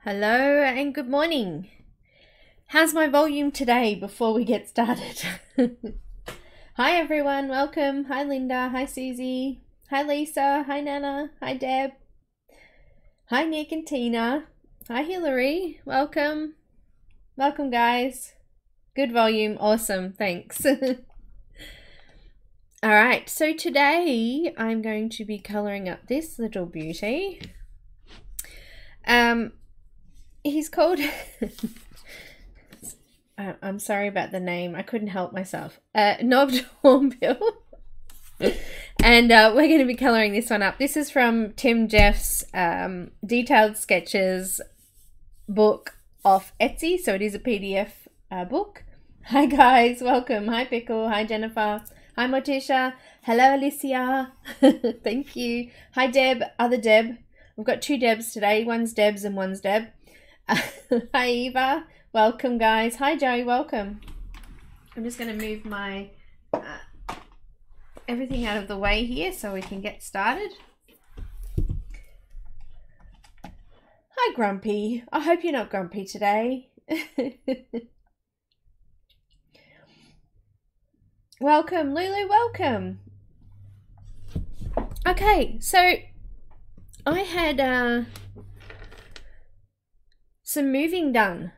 Hello and good morning. How's my volume today before we get started? Hi everyone, welcome. Hi Linda, hi Susie, hi Lisa, hi Nana, hi Deb, hi Nick and Tina, hi Hillary, welcome. Welcome guys. Good volume, awesome, thanks. Alright, so today I'm going to be colouring up this little beauty. He's called, I'm sorry about the name, I couldn't help myself, Knobbed Hornbill. And we're going to be colouring this one up. This is from Tim Jeff's Detailed Sketches book off Etsy, so it is a PDF book. Hi guys, welcome. Hi Pickle, hi Jennifer, hi Morticia, hello Alicia, thank you. Hi Deb, other Deb. We've got two Debs today, one's Debs and one's Deb. Hi Eva, welcome guys. Hi Joe, welcome. I'm just going to move my everything out of the way here so we can get started. Hi Grumpy, I hope you're not grumpy today. Welcome Lulu, welcome. Okay, so I had some moving done.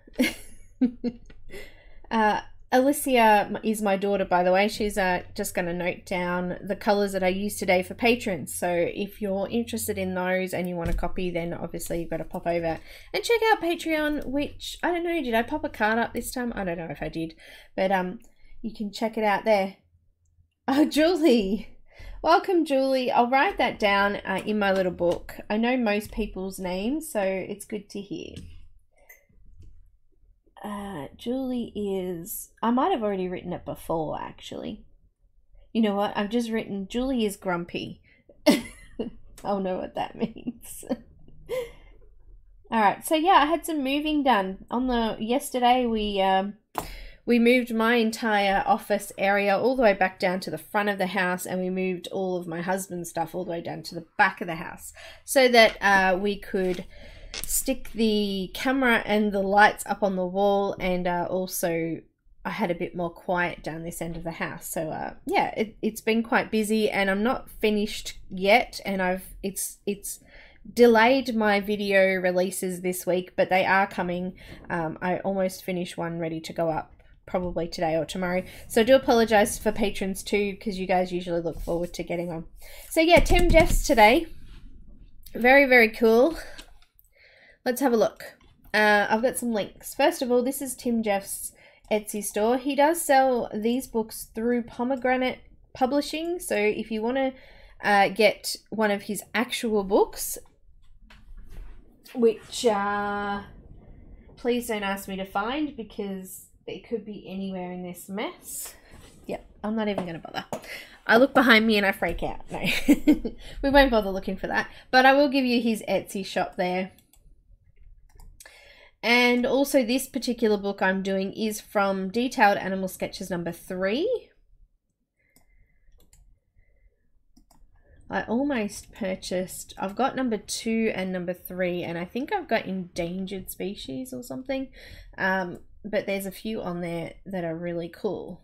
Alicia is my daughter, by the way. She's just going to note down the colours that I used today for patrons. So if you're interested in those and you want a copy, then obviously you've got to pop over and check out Patreon, which, I don't know, did I pop a card up this time? I don't know if I did. But you can check it out there. Oh, Julie. Welcome, Julie. I'll write that down in my little book. I know most people's names, so it's good to hear. Julie is... I might have already written it before, actually. You know what? I've just written Julie is grumpy. I'll know what that means. Alright, so yeah, I had some moving done. Yesterday, we moved my entire office area all the way back down to the front of the house, and we moved all of my husband's stuff all the way down to the back of the house so that we could stick the camera and the lights up on the wall, and also I had a bit more quiet down this end of the house. So yeah, it's been quite busy, and I'm not finished yet, and it's delayed my video releases this week, but they are coming. I almost finished one ready to go up probably today or tomorrow, so I do apologize for patrons too, because you guys usually look forward to getting one. So yeah, Tim Jeff's today, very, very cool. Let's have a look. I've got some links. First of all, this is Tim Jeff's Etsy store. He does sell these books through Pomegranate Publishing, so if you want to get one of his actual books, which please don't ask me to find, because it could be anywhere in this mess. Yep, I'm not even going to bother. I look behind me and I freak out. No, we won't bother looking for that. But I will give you his Etsy shop there. And also this particular book I'm doing is from Detailed Animal Sketches number 3. I almost purchased, I've got number 2 and number 3, and I think I've got Endangered Species or something. But there's a few on there that are really cool.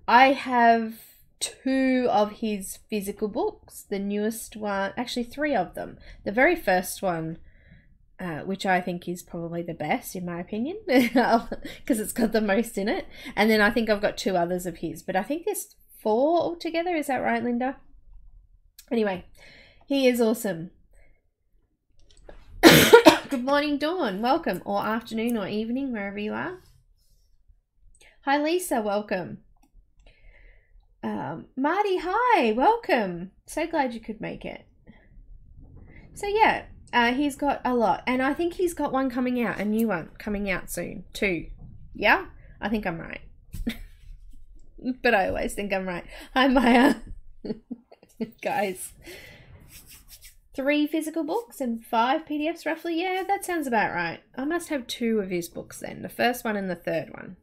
I have 2 of his physical books. The newest one, actually 3 of them. The very first one, which I think is probably the best in my opinion, because it's got the most in it. And then I think I've got 2 others of his, but I think there's 4 altogether. Is that right, Linda? Anyway, he is awesome. Good morning, Dawn. Welcome. Or afternoon or evening, wherever you are. Hi, Lisa. Welcome. Marty, hi. Welcome. So glad you could make it. So yeah, he's got a lot. And I think he's got one coming out, a new one coming out soon too. Yeah? I think I'm right. But I always think I'm right. Hi, Maya. Guys. 3 physical books and 5 PDFs roughly. Yeah, that sounds about right. I must have 2 of his books then. The first one and the third one.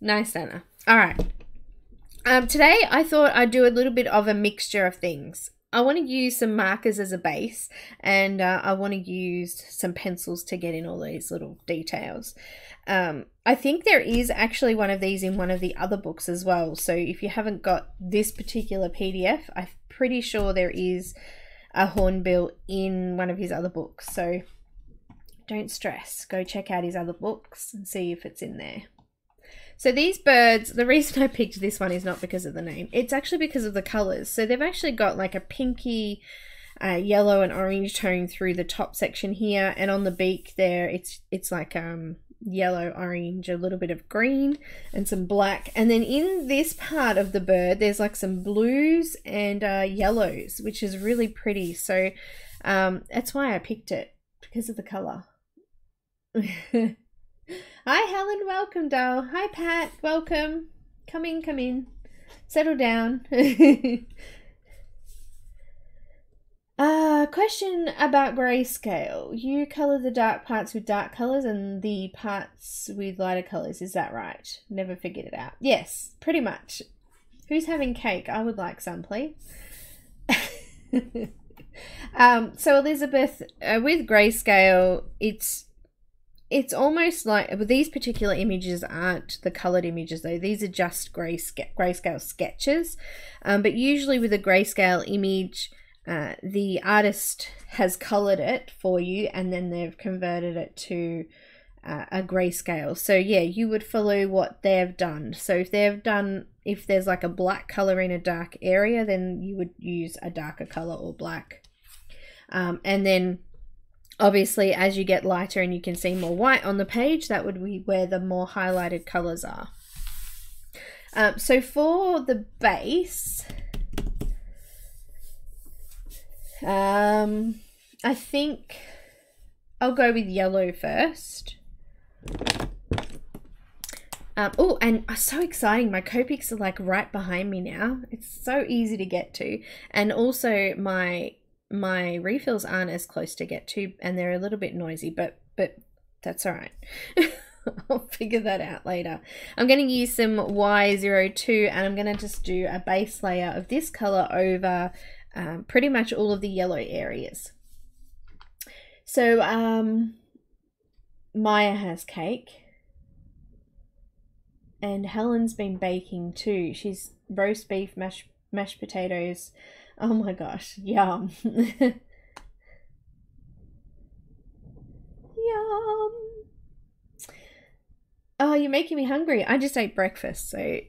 Nice, Neenah. All right. Today I thought I'd do a little bit of a mixture of things. I want to use some markers as a base, and I want to use some pencils to get in all these little details. I think there is actually one of these in one of the other books as well. So if you haven't got this particular PDF, I'm pretty sure there is a hornbill in one of his other books. So don't stress. Go check out his other books and see if it's in there. So these birds, the reason I picked this one is not because of the name. It's actually because of the colours. So they've actually got like a pinky, yellow and orange tone through the top section here. And on the beak there, it's like yellow, orange, a little bit of green and some black. And then in this part of the bird, there's like some blues and yellows, which is really pretty. So that's why I picked it, because of the colour. Hi Helen, welcome doll. Hi Pat, welcome. Come in, come in. Settle down. Question about Greyscale. You colour the dark parts with dark colours and the parts with lighter colours, is that right? Never figured it out. Yes, pretty much. Who's having cake? I would like some, please. So Elizabeth, with Greyscale, it's almost like, but these particular images aren't the coloured images though. These are just grayscale sketches. But usually with a grayscale image, the artist has coloured it for you and then they've converted it to a grayscale. So yeah, you would follow what they've done. So if there's like a black colour in a dark area, then you would use a darker colour or black. And then obviously, as you get lighter and you can see more white on the page, that would be where the more highlighted colours are. So for the base, I think I'll go with yellow first. Oh, and so exciting. My Copics are like right behind me now. It's so easy to get to. And also my refills aren't as close to get to, and they're a little bit noisy, but that's all right. I'll figure that out later. I'm going to use some Y02 and I'm going to just do a base layer of this color over pretty much all of the yellow areas. So Maya has cake and Helen's been baking too. She's roast beef, mashed potatoes. Oh my gosh, yum. Yum. Oh, you're making me hungry. I just ate breakfast, so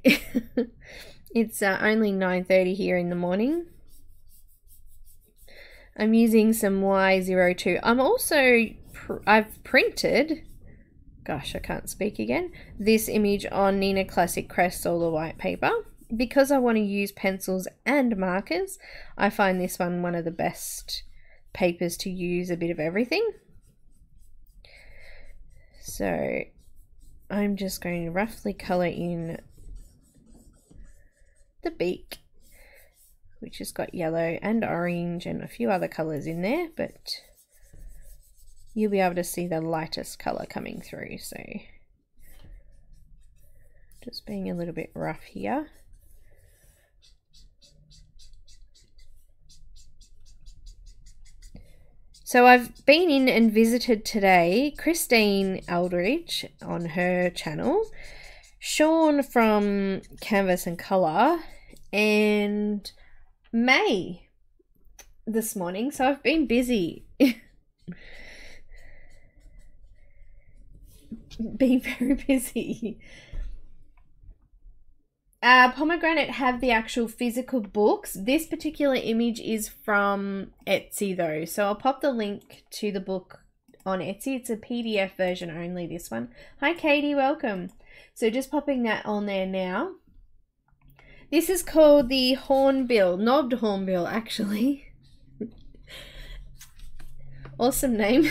it's only 9:30 here in the morning. I'm using some Y02. I'm also, I've printed, gosh, I can't speak again, this image on Neenah Classic Crest Solar White paper. Because I want to use pencils and markers, I find this one of the best papers to use a bit of everything. So I'm just going to roughly colour in the beak, which has got yellow and orange and a few other colours in there, but you'll be able to see the lightest colour coming through. So just being a little bit rough here. So I've been in and visited today Christine Eldridge on her channel, Sean from Canvas and Colour, and May this morning. So I've been busy. Being very busy. Pomegranate have the actual physical books. This particular image is from Etsy though, so I'll pop the link to the book on Etsy. It's a PDF version only, this one. Hi Katie, welcome. So just popping that on there now. This is called the hornbill, knobbed hornbill actually. Awesome name.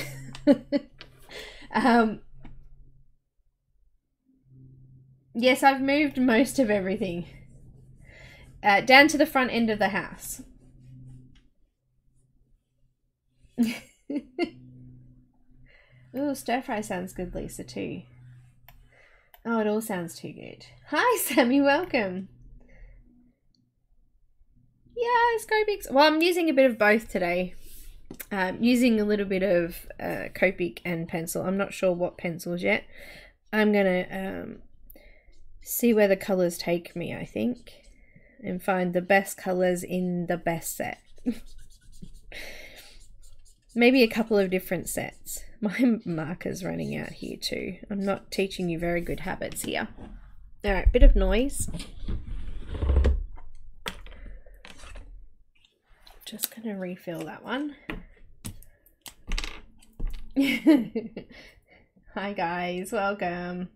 Yes, I've moved most of everything down to the front end of the house. Ooh, stir fry sounds good, Lisa, too. Oh, it all sounds too good. Hi, Sammy, welcome. Yes, Copics. Well, I'm using a bit of both today. Using a little bit of Copic and pencil. I'm not sure what pencils yet. I'm gonna see where the colors take me, I think, and find the best colors in the best set. Maybe a couple of different sets. My marker's running out here too. I'm not teaching you very good habits here. Alright, bit of noise. Just going to refill that one. Hi guys, welcome.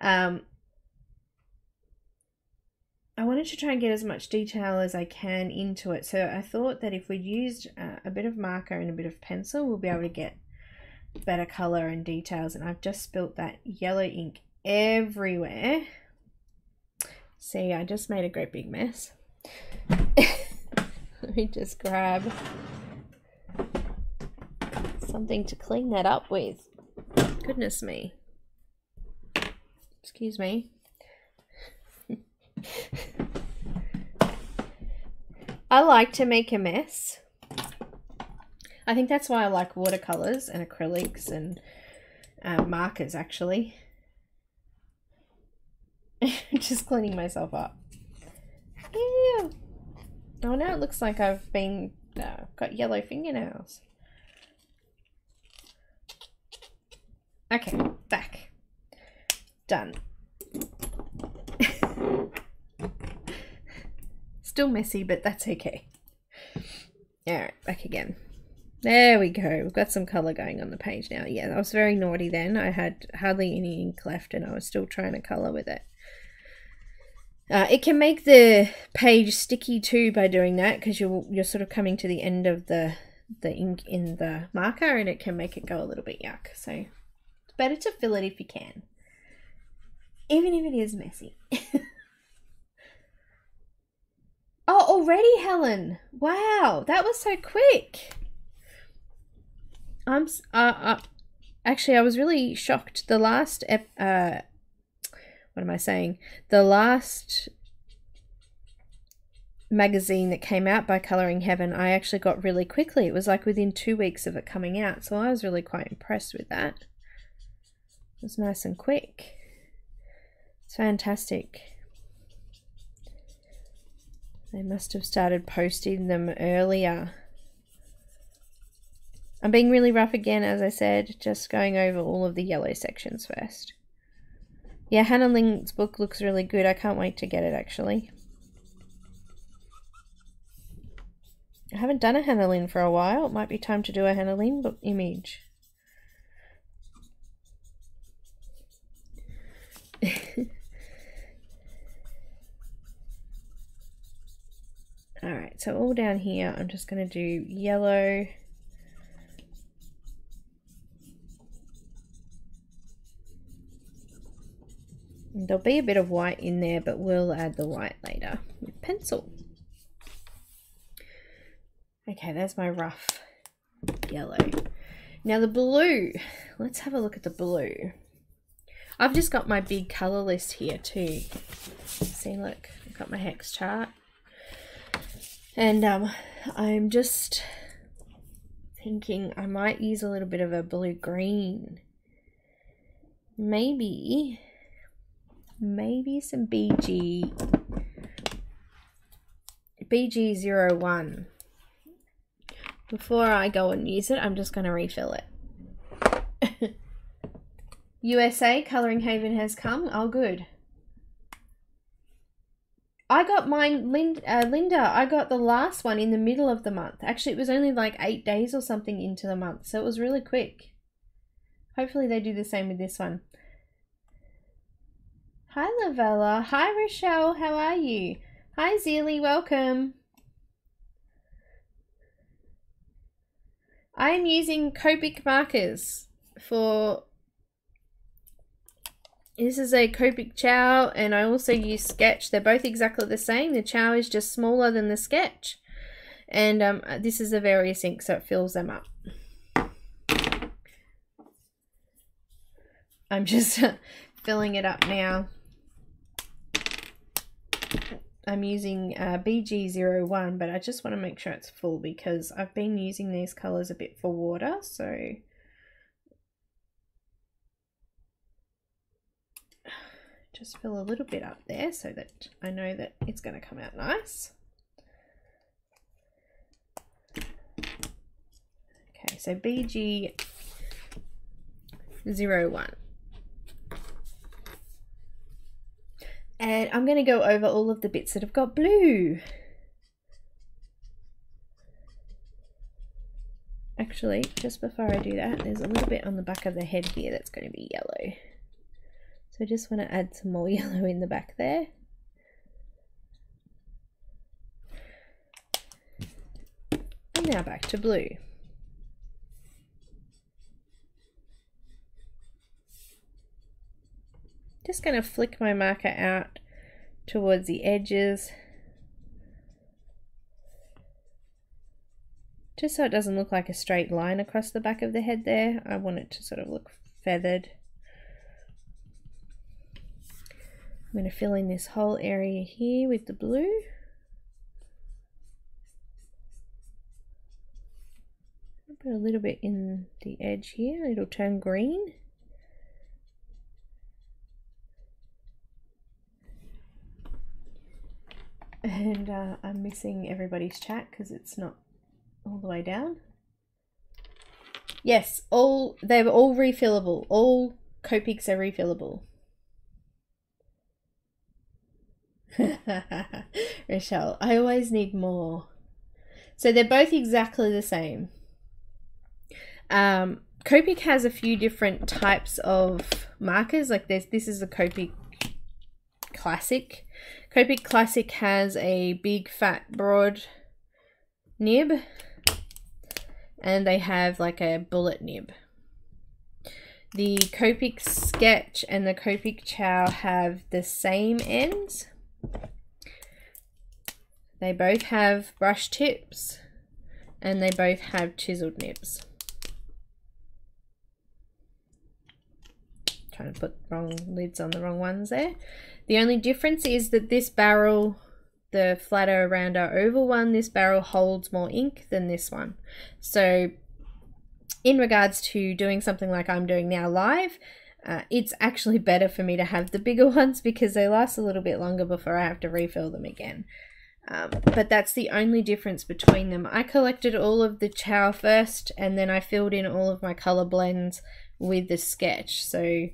I wanted to try and get as much detail as I can into it, so I thought that if we used a bit of marker and a bit of pencil, we'll be able to get better color and details. And I've just spilt that yellow ink everywhere. See, I just made a great big mess. Let me just grab something to clean that up with. Goodness me. Excuse me. I like to make a mess. I think that's why I like watercolors and acrylics and markers, actually. Just cleaning myself up. Ew. Oh, now it looks like I've been got yellow fingernails. Okay, back. Done. Still messy, but that's okay. Alright, back again. There we go. We've got some colour going on the page now. Yeah, I was very naughty then. I had hardly any ink left and I was still trying to colour with it. It can make the page sticky too by doing that, because you're sort of coming to the end of the ink in the marker, and it can make it go a little bit yuck. So it's better to fill it if you can, even if it is messy. Oh, already, Helen! Wow, that was so quick. Actually, I was really shocked. The last what am I saying? The last magazine that came out by Colouring Heaven, I actually got really quickly. It was like within 2 weeks of it coming out, so I was really quite impressed with that. It was nice and quick. It's fantastic. They must have started posting them earlier. I'm being really rough again, as I said, just going over all of the yellow sections first. Yeah, Hannah Ling's book looks really good. I can't wait to get it, actually. I haven't done a Hannah Lynn for a while. It might be time to do a Hannah Lynn book image. Alright, so all down here, I'm just going to do yellow. And there'll be a bit of white in there, but we'll add the white later with pencil. Okay, there's my rough yellow. Now the blue, let's have a look at the blue. I've just got my big colour list here too. See, look, I've got my hex chart. And I'm just thinking I might use a little bit of a blue-green. Maybe some BG01. Before I go and use it, I'm just going to refill it. USA, Colouring Haven has come. Oh, good. I got mine, Linda, I got the last one in the middle of the month. Actually, it was only like 8 days or something into the month, so it was really quick. Hopefully they do the same with this one. Hi, Lavella. Hi, Rochelle. How are you? Hi, Zeely. Welcome. I am using Copic markers for... This is a Copic Chow, and I also use Sketch. They're both exactly the same. The Chow is just smaller than the Sketch. And this is a various ink, so it fills them up. I'm just filling it up now. I'm using BG01, but I just want to make sure it's full because I've been using these colours a bit for water, so just fill a little bit up there so that I know that it's going to come out nice. Okay, so BG01. And I'm going to go over all of the bits that have got blue. Actually, just before I do that, there's a little bit on the back of the head here that's going to be yellow. So I just want to add some more yellow in the back there. And now back to blue. Just going to flick my marker out towards the edges, just so it doesn't look like a straight line across the back of the head there. I want it to sort of look feathered. I'm going to fill in this whole area here with the blue. Put a little bit in the edge here, it'll turn green. And I'm missing everybody's chat because it's not all the way down. Yes, they're all refillable. All Copics are refillable. Rochelle, I always need more. So they're both exactly the same. Copic has a few different types of markers. Like this is a Copic Classic. Copic Classic has a big, fat, broad nib, and they have like a bullet nib. The Copic Sketch and the Copic Chow have the same ends. They both have brush tips, and they both have chiseled nibs. Trying to put wrong lids on the wrong ones there. The only difference is that this barrel, the flatter, rounder, oval one, this barrel holds more ink than this one. So in regards to doing something like I'm doing now live, it's actually better for me to have the bigger ones because they last a little bit longer before I have to refill them again. But that's the only difference between them. I collected all of the Chow first, and then I filled in all of my color blends with the Sketch. So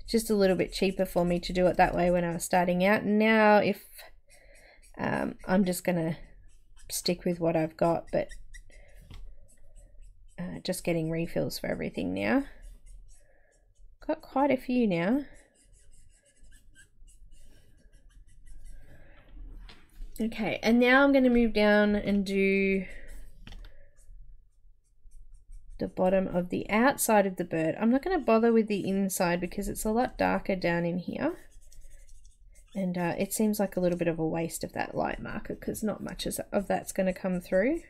just a little bit cheaper for me to do it that way when I was starting out. Now if I'm just gonna stick with what I've got, but just getting refills for everything now. Got quite a few now. Okay, and now I'm going to move down and do the bottom of the outside of the bird. I'm not going to bother with the inside because it's a lot darker down in here, and it seems like a little bit of a waste of that light marker because not much of that's going to come through.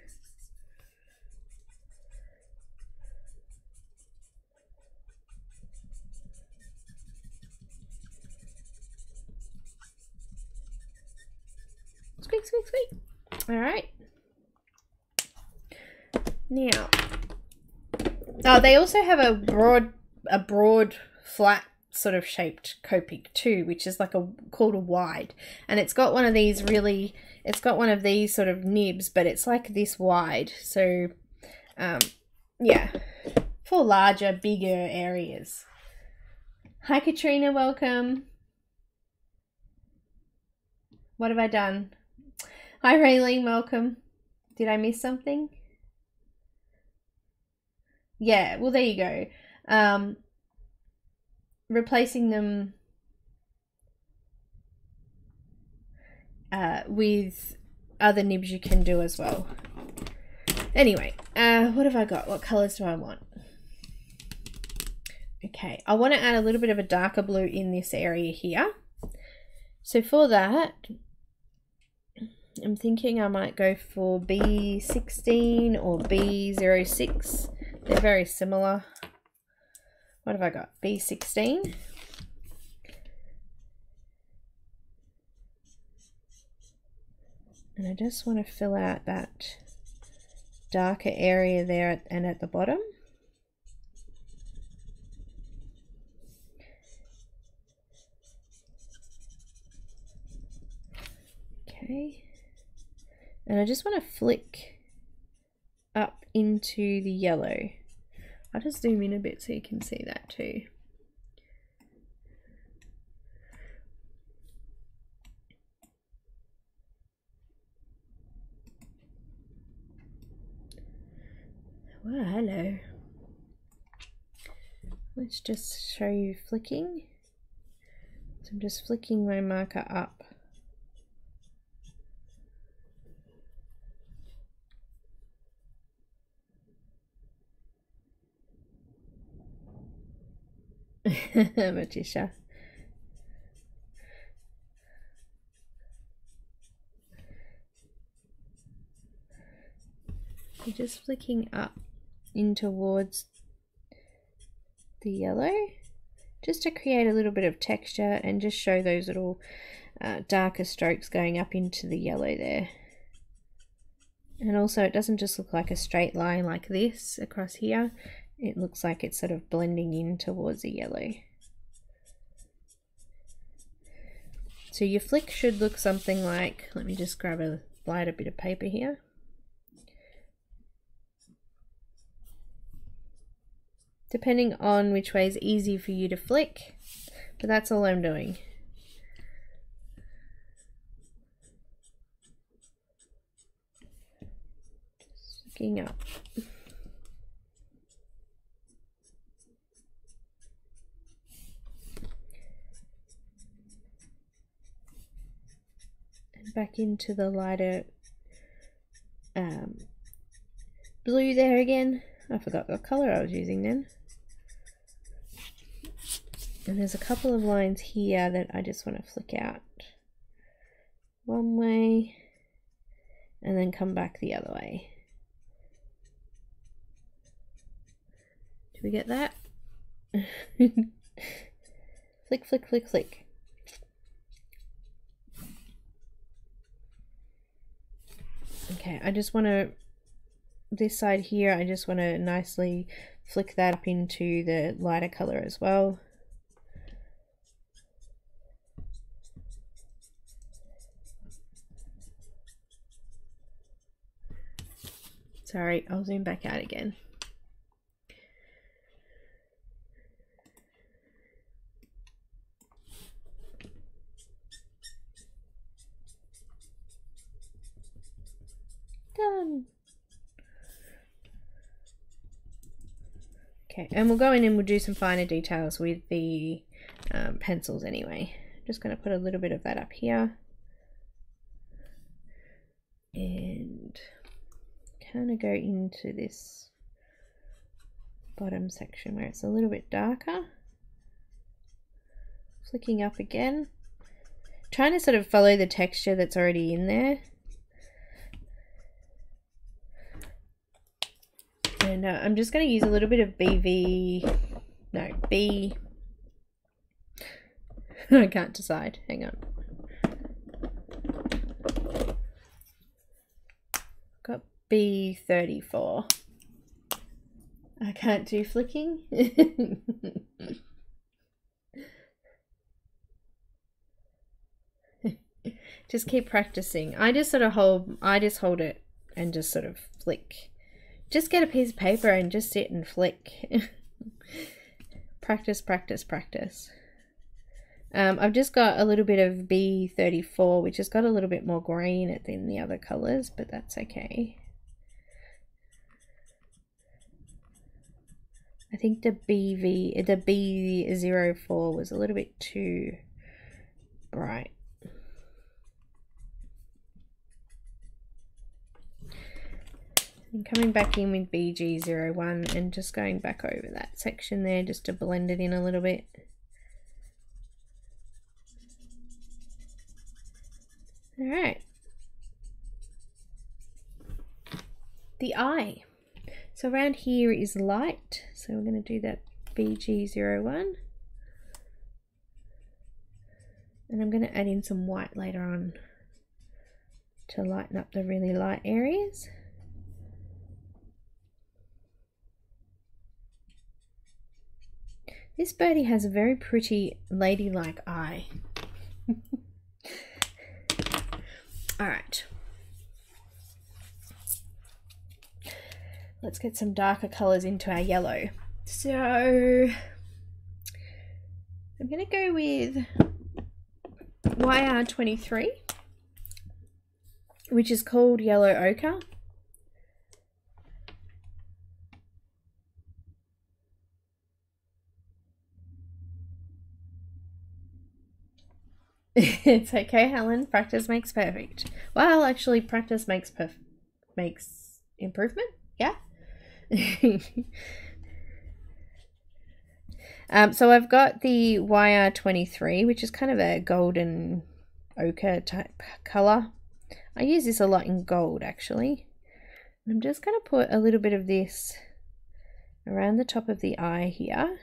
Squeak, squeak, squeak. All right. Now, oh, they also have a broad, flat sort of shaped Copic too, which is like called a wide, and it's got one of these it's got one of these sort of nibs, but it's like this wide. So, yeah, for larger, bigger areas. Hi, Katrina, welcome. What have I done? Hi, Raylene, welcome. Did I miss something? Yeah, well, there you go. Replacing them with other nibs you can do as well. Anyway, what have I got? What colors do I want? Okay, I want to add a little bit of a darker blue in this area here. So for that, I'm thinking I might go for B16 or B06. They're very similar. what have I got? B16. And I just want to fill out that darker area there and at the bottom. Okay. And I just want to flick up into the yellow. I'll just zoom in a bit so you can see that too. Wow, hello. Let's just show you flicking. So I'm just flicking my marker up. Matisha. I'm just flicking up in towards the yellow just to create a little bit of texture and just show those little darker strokes going up into the yellow there. And also it doesn't just look like a straight line like this across here. It looks like it's sort of blending in towards the yellow. So your flick should look something like, let me just grab a lighter bit of paper here. Depending on which way is easy for you to flick, but that's all I'm doing. Just flicking up. Back into the lighter blue there again. I forgot what color I was using then. And there's a couple of lines here that I just want to flick out one way and then come back the other way. Do we get that? Flick, flick, flick, flick. Okay, I just want to, this side here, I just want to nicely flick that up into the lighter color as well. Sorry, I'll zoom back out again. Done. Okay, and we'll go in and we'll do some finer details with the pencils anyway. Just going to put a little bit of that up here and kind of go into this bottom section where it's a little bit darker. Flicking up again, trying to sort of follow the texture that's already in there. And I'm just going to use a little bit of B. I can't decide. Hang on. Got B34. I can't do flicking. Just keep practicing. I just hold it and just sort of flick. Just get a piece of paper and just sit and flick. Practice, practice, practice. I've just got a little bit of B34, which has got a little bit more green than the other colors, but that's okay. I think the B04 was a little bit too bright. And coming back in with BG01 and just going back over that section there just to blend it in a little bit. All right. The eye. So around here is light. So we're going to do that BG01. And I'm going to add in some white later on to lighten up the really light areas. This birdie has a very pretty ladylike eye. Alright. Let's get some darker colours into our yellow. So I'm going to go with YR23, which is called Yellow Ochre. It's okay, Helen. Practice makes perfect. Well, actually, practice makes improvement. Yeah. So I've got the YR23, which is kind of a golden ochre type color. I use this a lot in gold, actually. I'm just going to put a little bit of this around the top of the eye here.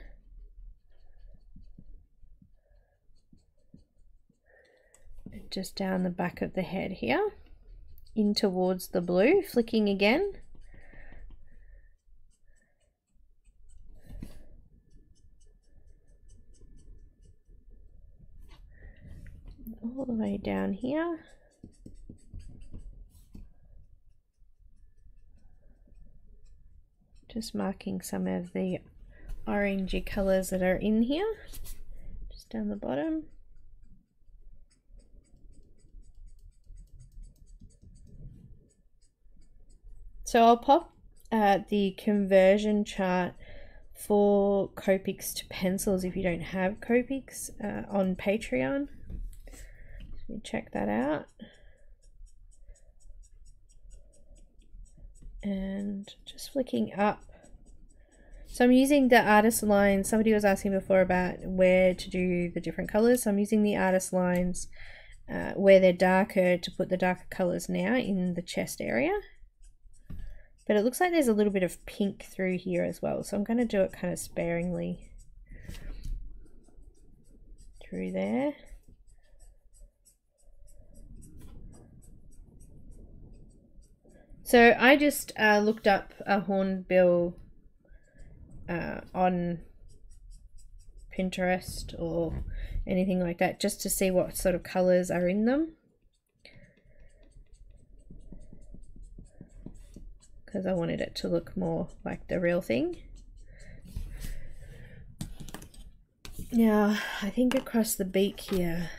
Just down the back of the head here, in towards the blue, flicking again. All the way down here. Just marking some of the orangey colours that are in here, just down the bottom. So I'll pop the conversion chart for Copics to pencils if you don't have Copics on Patreon. Let me check that out. And just flicking up. So I'm using the artist lines. Somebody was asking before about where to do the different colors. So I'm using the artist lines where they're darker to put the darker colors now in the chest area. But it looks like there's a little bit of pink through here as well. So I'm going to do it kind of sparingly through there. So I just looked up a hornbill on Pinterest or anything like that, just to see what sort of colors are in them. Because I wanted it to look more like the real thing. Now, I think across the beak here,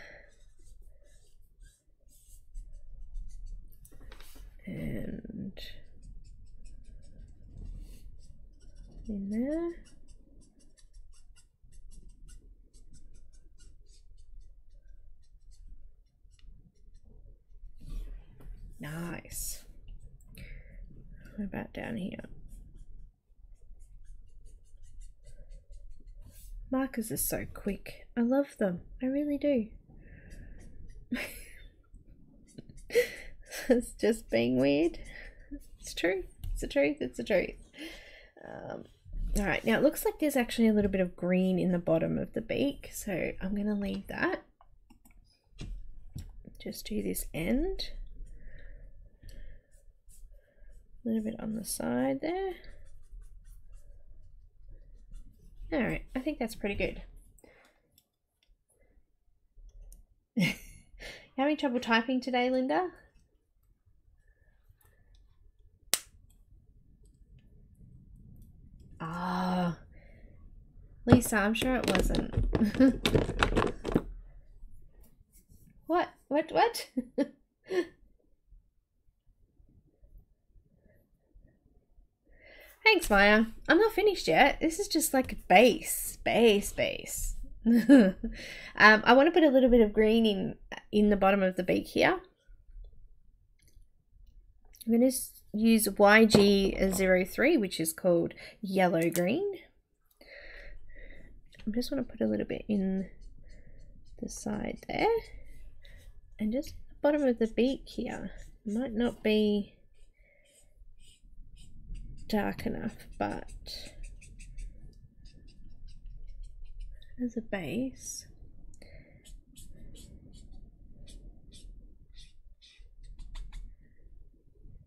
and in there. Nice. What about down here? Markers are so quick. I love them. I really do. It's just being weird. It's true. It's the truth. It's the truth. Alright, now it looks like there's actually a little bit of green in the bottom of the beak, so I'm going to leave that. Just do this end. A little bit on the side there. Alright, I think that's pretty good. You having trouble typing today, Linda? Ah, Lisa, I'm sure it wasn't. What? Thanks, Maya. I'm not finished yet. This is just like base. I want to put a little bit of green in the bottom of the beak here. I'm going to use YG03, which is called yellow green. I just want to put a little bit in the side there, and just the bottom of the beak here. Might not be dark enough, but as a base.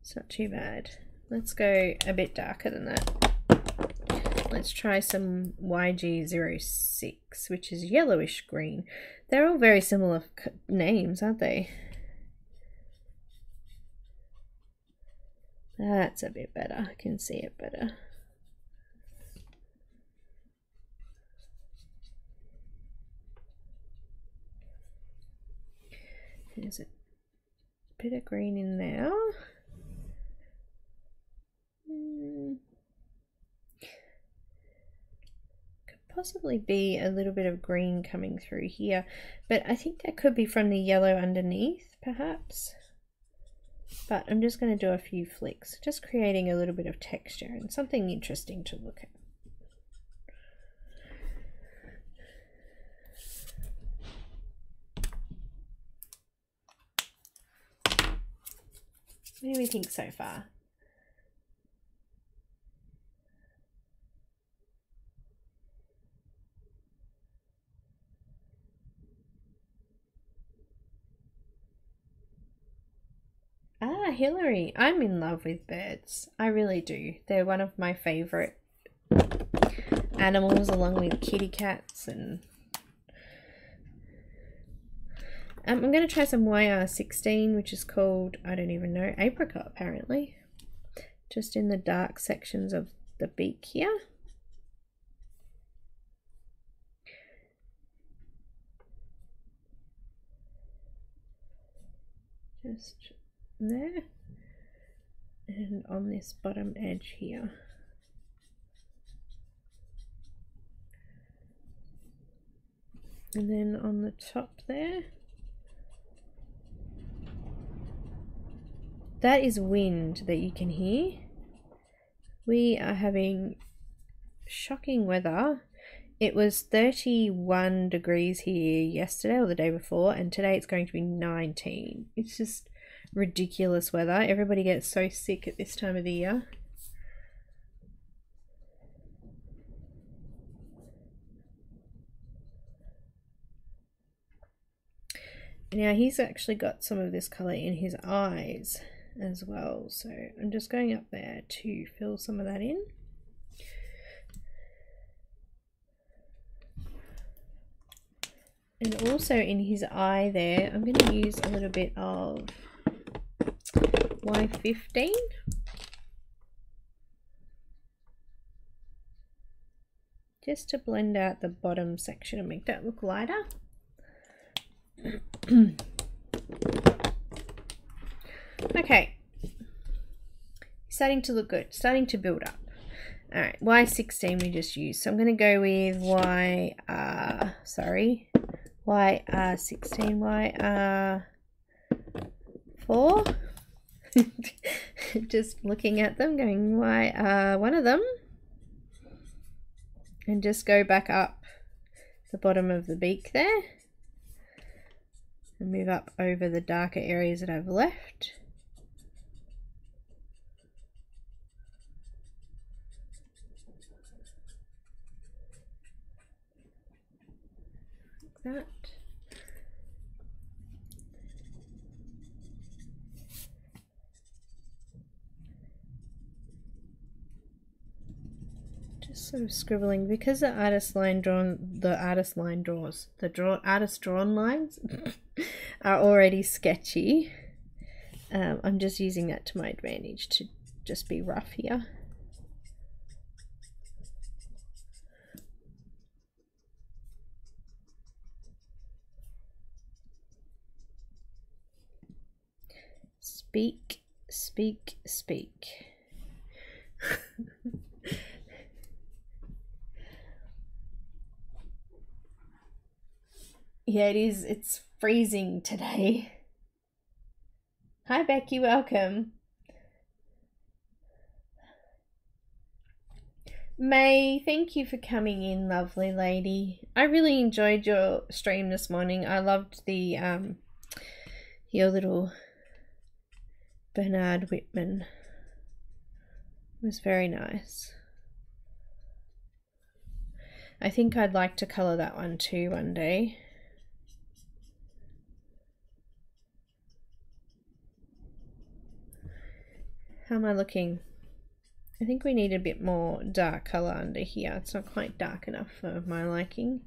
It's not too bad. Let's go a bit darker than that. Let's try some YG06, which is yellowish green. They're all very similar names, aren't they? That's a bit better. I can see it better. There's a bit of green in there. Could possibly be a little bit of green coming through here, but I think that could be from the yellow underneath, perhaps. But I'm just going to do a few flicks, just creating a little bit of texture and something interesting to look at. What do we think so far? Ah, Hillary. I'm in love with birds. I really do. They're one of my favorite animals, along with kitty cats. And I'm going to try some YR16, which is called, I don't even know, apricot apparently. Just in the dark sections of the beak here. Just there, and on this bottom edge here. And then on the top there. That is wind that you can hear. We are having shocking weather. It was 31 degrees here yesterday or the day before, and today it's going to be 19. It's just ridiculous weather. Everybody gets so sick at this time of the year. Now he's actually got some of this colour in his eyes as well, so I'm just going up there to fill some of that in. And also in his eye there, I'm going to use a little bit of Y15. Just to blend out the bottom section and make that look lighter. Okay. Starting to look good. Starting to build up. Alright, Y16 we just used. So I'm going to go with YR16, YR4. Just looking at them, going one of them. And just go back up the bottom of the beak there. And move up over the darker areas that I've left. Like that. Just sort of scribbling, because the artist drawn lines are already sketchy. I'm just using that to my advantage to just be rough here. Speak, speak, speak. Yeah, it's freezing today. Hi Becky, welcome. May, thank you for coming in, lovely lady. I really enjoyed your stream this morning. I loved the your little Bernard Whitman. It was very nice. I think I'd like to colour that one too one day. How am I looking? I think we need a bit more dark colour under here. It's not quite dark enough for my liking.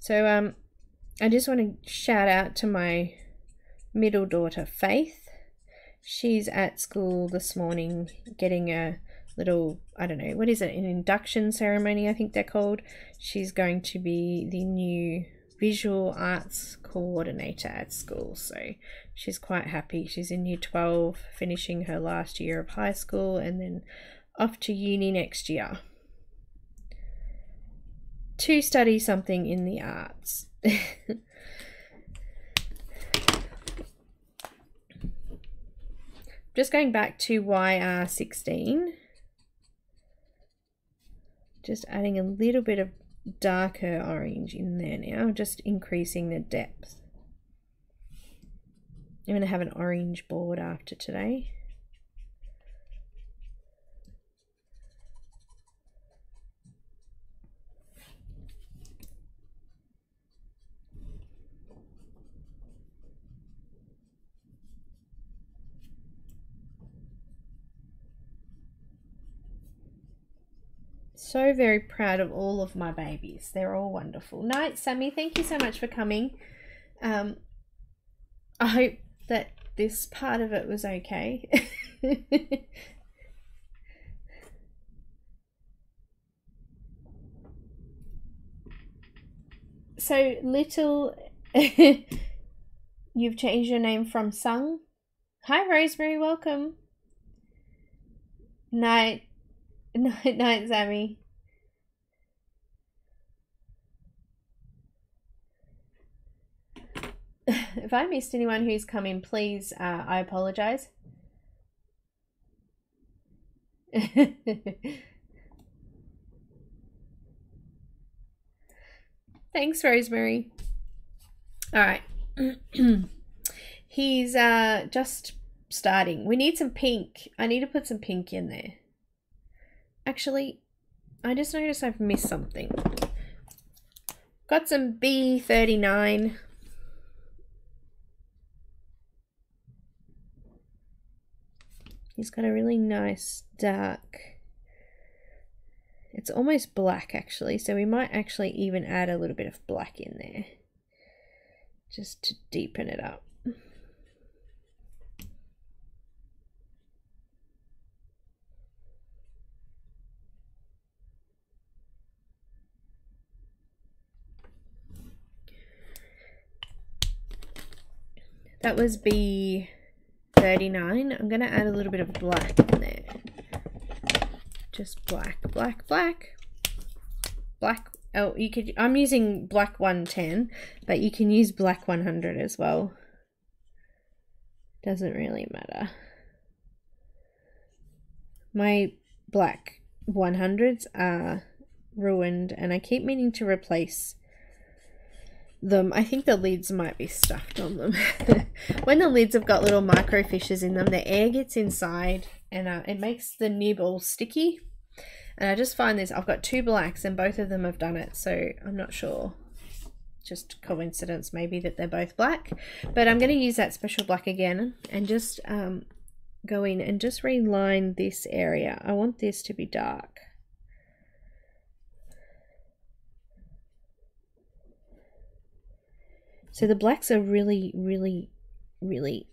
So I just want to shout out to my middle daughter Faith. She's at school this morning getting a little, I don't know, what is it, an induction ceremony I think they're called. She's going to be the new visual arts coordinator at school, so she's quite happy. She's in year 12, finishing her last year of high school and then off to uni next year to study something in the arts. Just going back to YR16, just adding a little bit of darker orange in there now, just increasing the depth. I'm going to have an orange board after today. So very proud of all of my babies. They're all wonderful. Night, Sammy. Thank you so much for coming. I hope that this part of it was okay. So, Little, you've changed your name from Sung. Hi, Rosemary. Welcome. Night. Night, Sammy. If I missed anyone who's come in, please, I apologize. Thanks, Rosemary. All right. He's just starting. We need some pink. I need to put some pink in there. Actually, I just noticed I've missed something. Got some B39. He's got a really nice dark, it's almost black actually, so we might actually even add a little bit of black in there just to deepen it up. That was B39. I'm going to add a little bit of black in there. Just black, black, black. Black. Oh, you could, I'm using black 110, but you can use black 100 as well. Doesn't really matter. My black 100s are ruined and I keep meaning to replace them. I think the lids might be stuffed on them. When the lids have got little microfiches in them, the air gets inside and it makes the nib all sticky. And I just find this, I've got two blacks and both of them have done it, so I'm not sure. Just coincidence maybe that they're both black. But I'm going to use that special black again and just go in and just reline this area. I want this to be dark. So the blacks are really, really, really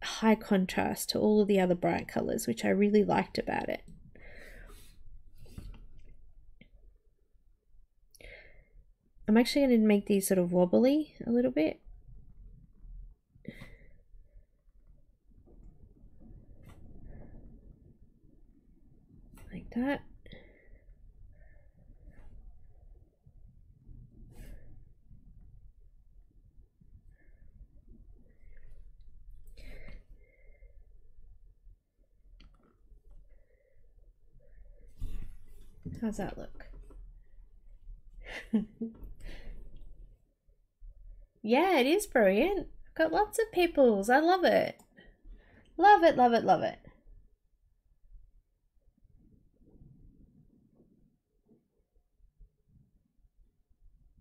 high contrast to all of the other bright colors, which I really liked about it. I'm actually going to make these sort of wobbly a little bit. Like that. How's that look? Yeah, it is brilliant. Got lots of pimples. I love it. Love it, love it, love it.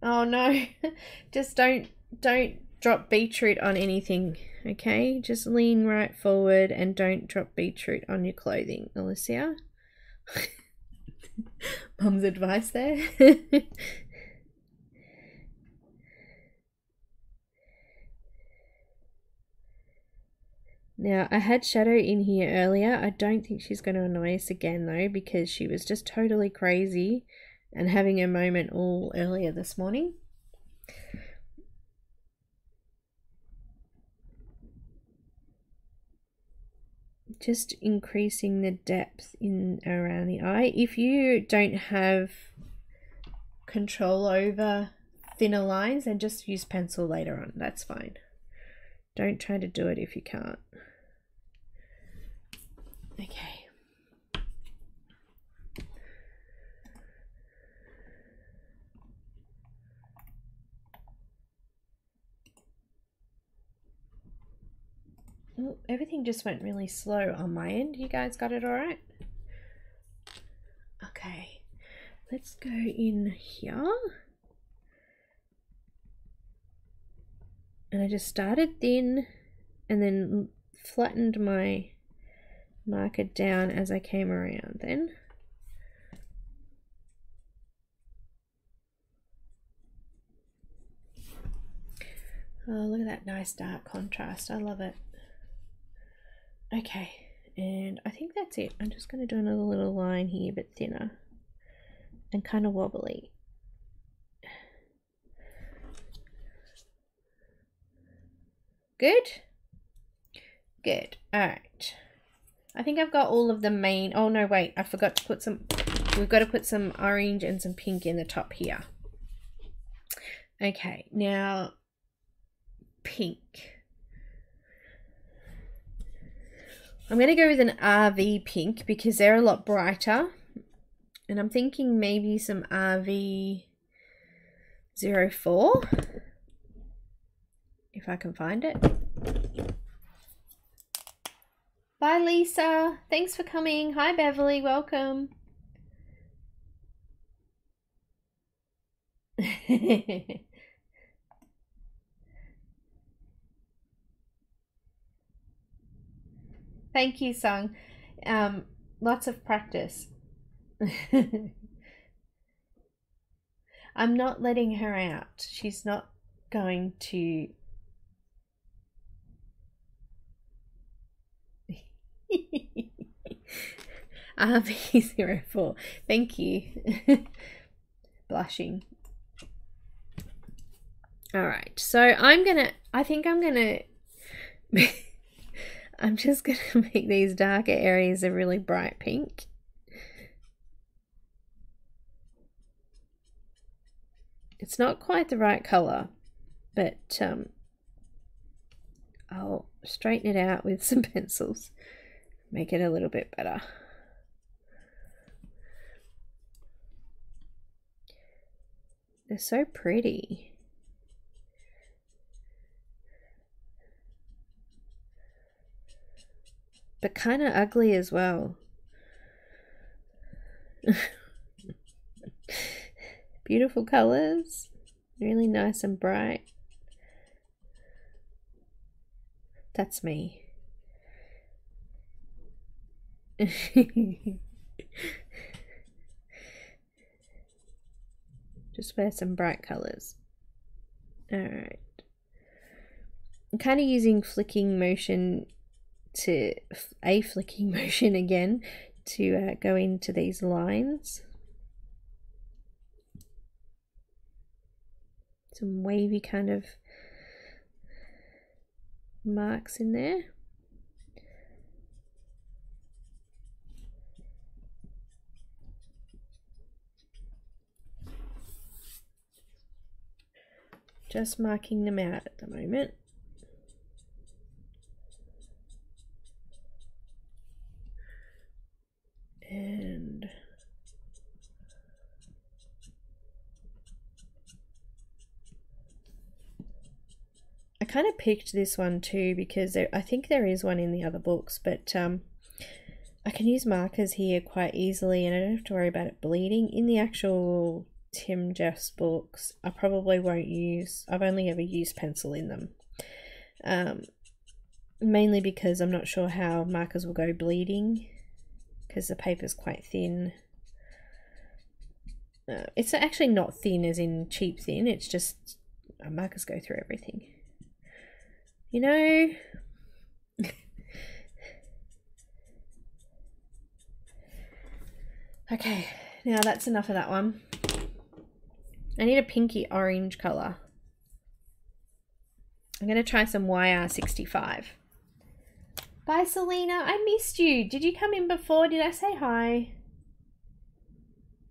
Oh no. Just don't drop beetroot on anything, okay? Just lean right forward and don't drop beetroot on your clothing, Alicia. Mum's advice there. Now, I had Shadow in here earlier. I don't think she's going to annoy us again though, because she was just totally crazy and having a moment all earlier this morning. Just increasing the depth in around the eye. If you don't have control over thinner lines, then just use pencil later on. That's fine. Don't try to do it if you can't. Okay. Oh, everything just went really slow on my end. You guys got it all right? Okay, let's go in here. And I just started thin and then flattened my marker down as I came around then. Oh, look at that nice dark contrast. I love it. Okay, and I think that's it. I'm just going to do another little line here, but thinner and kind of wobbly. Good? Good. All right. I think I've got all of the main... Oh, no, wait. I forgot to put some... We've got to put some orange and some pink in the top here. Okay, now pink. I'm going to go with an RV pink because they're a lot brighter. And I'm thinking maybe some RV 04. If I can find it. Bye, Lisa. Thanks for coming. Hi, Beverly. Welcome. Thank you, Sung. Lots of practice. I'm not letting her out. She's not going to... RB04. Thank you. Blushing. All right. So I think I'm gonna I'm just gonna make these darker areas a really bright pink. It's not quite the right color, but I'll straighten it out with some pencils, make it a little bit better. They're so pretty. But kind of ugly as well. Beautiful colors, really nice and bright. That's me. Just wear some bright colors. All right. I'm kind of using flicking motion to flicking motion again to go into these lines. Some wavy kind of marks in there. Just marking them out at the moment. And kind of picked this one too because I think there is one in the other books, but I can use markers here quite easily and I don't have to worry about it bleeding. In the actual Tim Jeff's books, I probably won't use, I've only ever used pencil in them. Mainly because I'm not sure how markers will go bleeding because the paper's quite thin. It's actually not thin as in cheap thin, it's just markers go through everything. You know? Okay, now that's enough of that one. I need a pinky orange colour. I'm going to try some YR65. Bye, Selena. I missed you. Did you come in before? Did I say hi?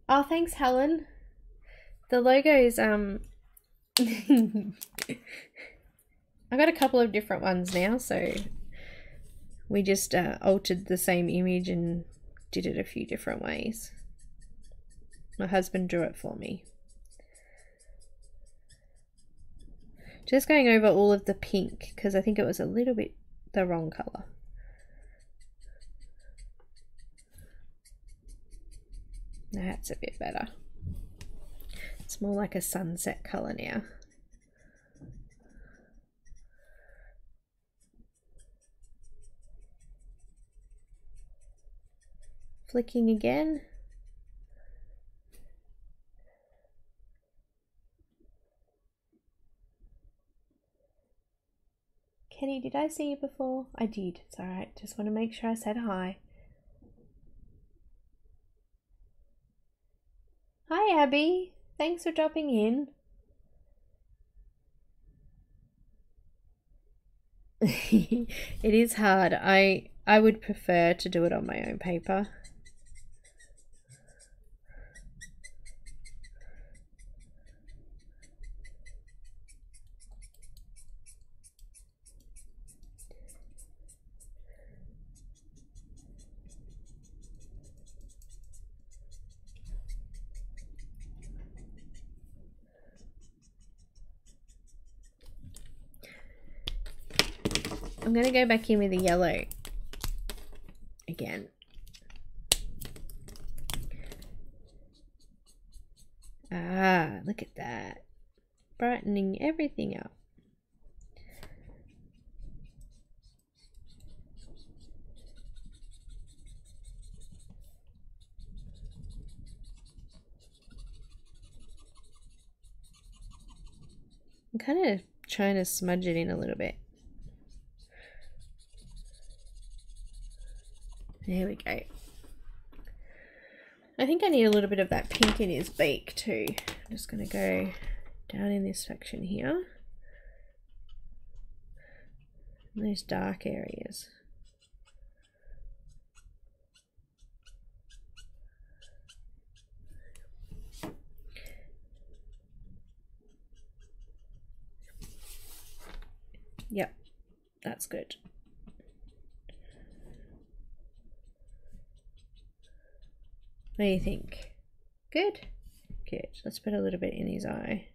Oh, thanks, Helen. The logos, I got a couple of different ones now, so we just altered the same image and did it a few different ways. My husband drew it for me. Just going over all of the pink because I think it was a little bit the wrong colour. That's a bit better. It's more like a sunset colour now. Flicking again. Kenny, did I see you before? I did. It's alright. Just want to make sure I said hi. Hi, Abby. Thanks for dropping in. It is hard. I would prefer to do it on my own paper. I'm going to go back in with the yellow again. Ah, look at that. Brightening everything up. I'm kind of trying to smudge it in a little bit. There we go. I think I need a little bit of that pink in his beak too. I'm just going to go down in this section here. In those dark areas. Yep, that's good. What do you think? Good? Good. Let's put a little bit in his eye.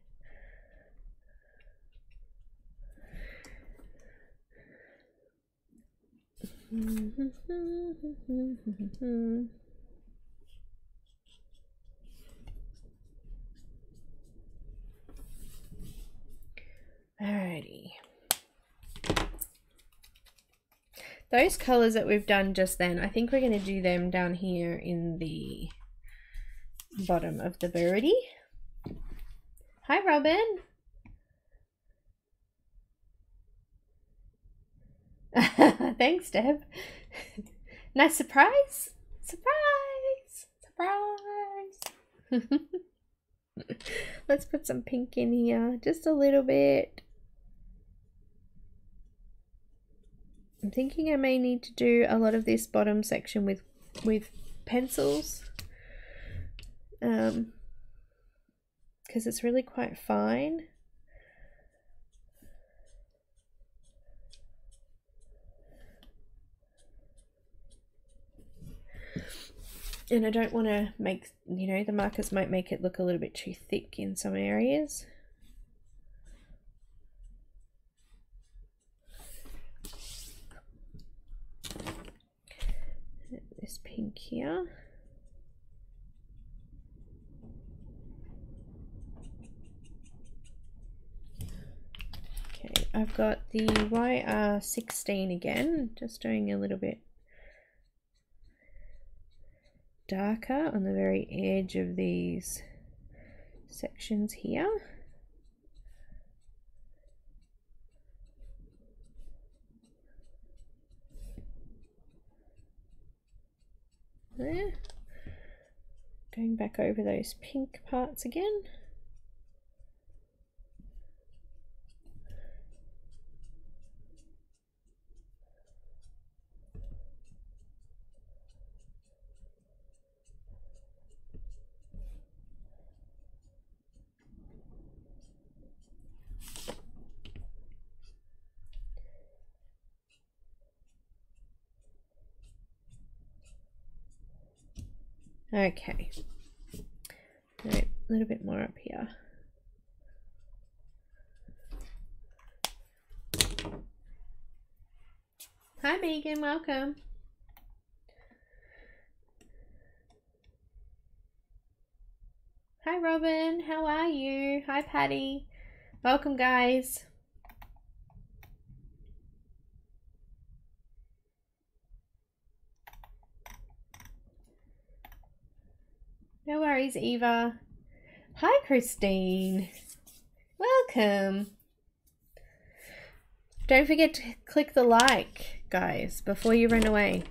Alrighty. Those colours that we've done just then, I think we're going to do them down here in the bottom of the birdie. Hi, Robin. Thanks, Deb. Nice surprise. Surprise. Surprise. Let's put some pink in here, just a little bit. I'm thinking I may need to do a lot of this bottom section with pencils, because it's really quite fine. And I don't want to make, you know, the markers might make it look a little bit too thick in some areas. pink here. Okay, I've got the YR16 again, just doing a little bit darker on the very edge of these sections here. There. Going back over those pink parts again. Okay, right, a little bit more up here. Hi Megan, welcome. Hi Robin, how are you? Hi Patty, welcome guys. No worries, Eva. Hi, Christine. Welcome. Don't forget to click the like, guys, before you run away.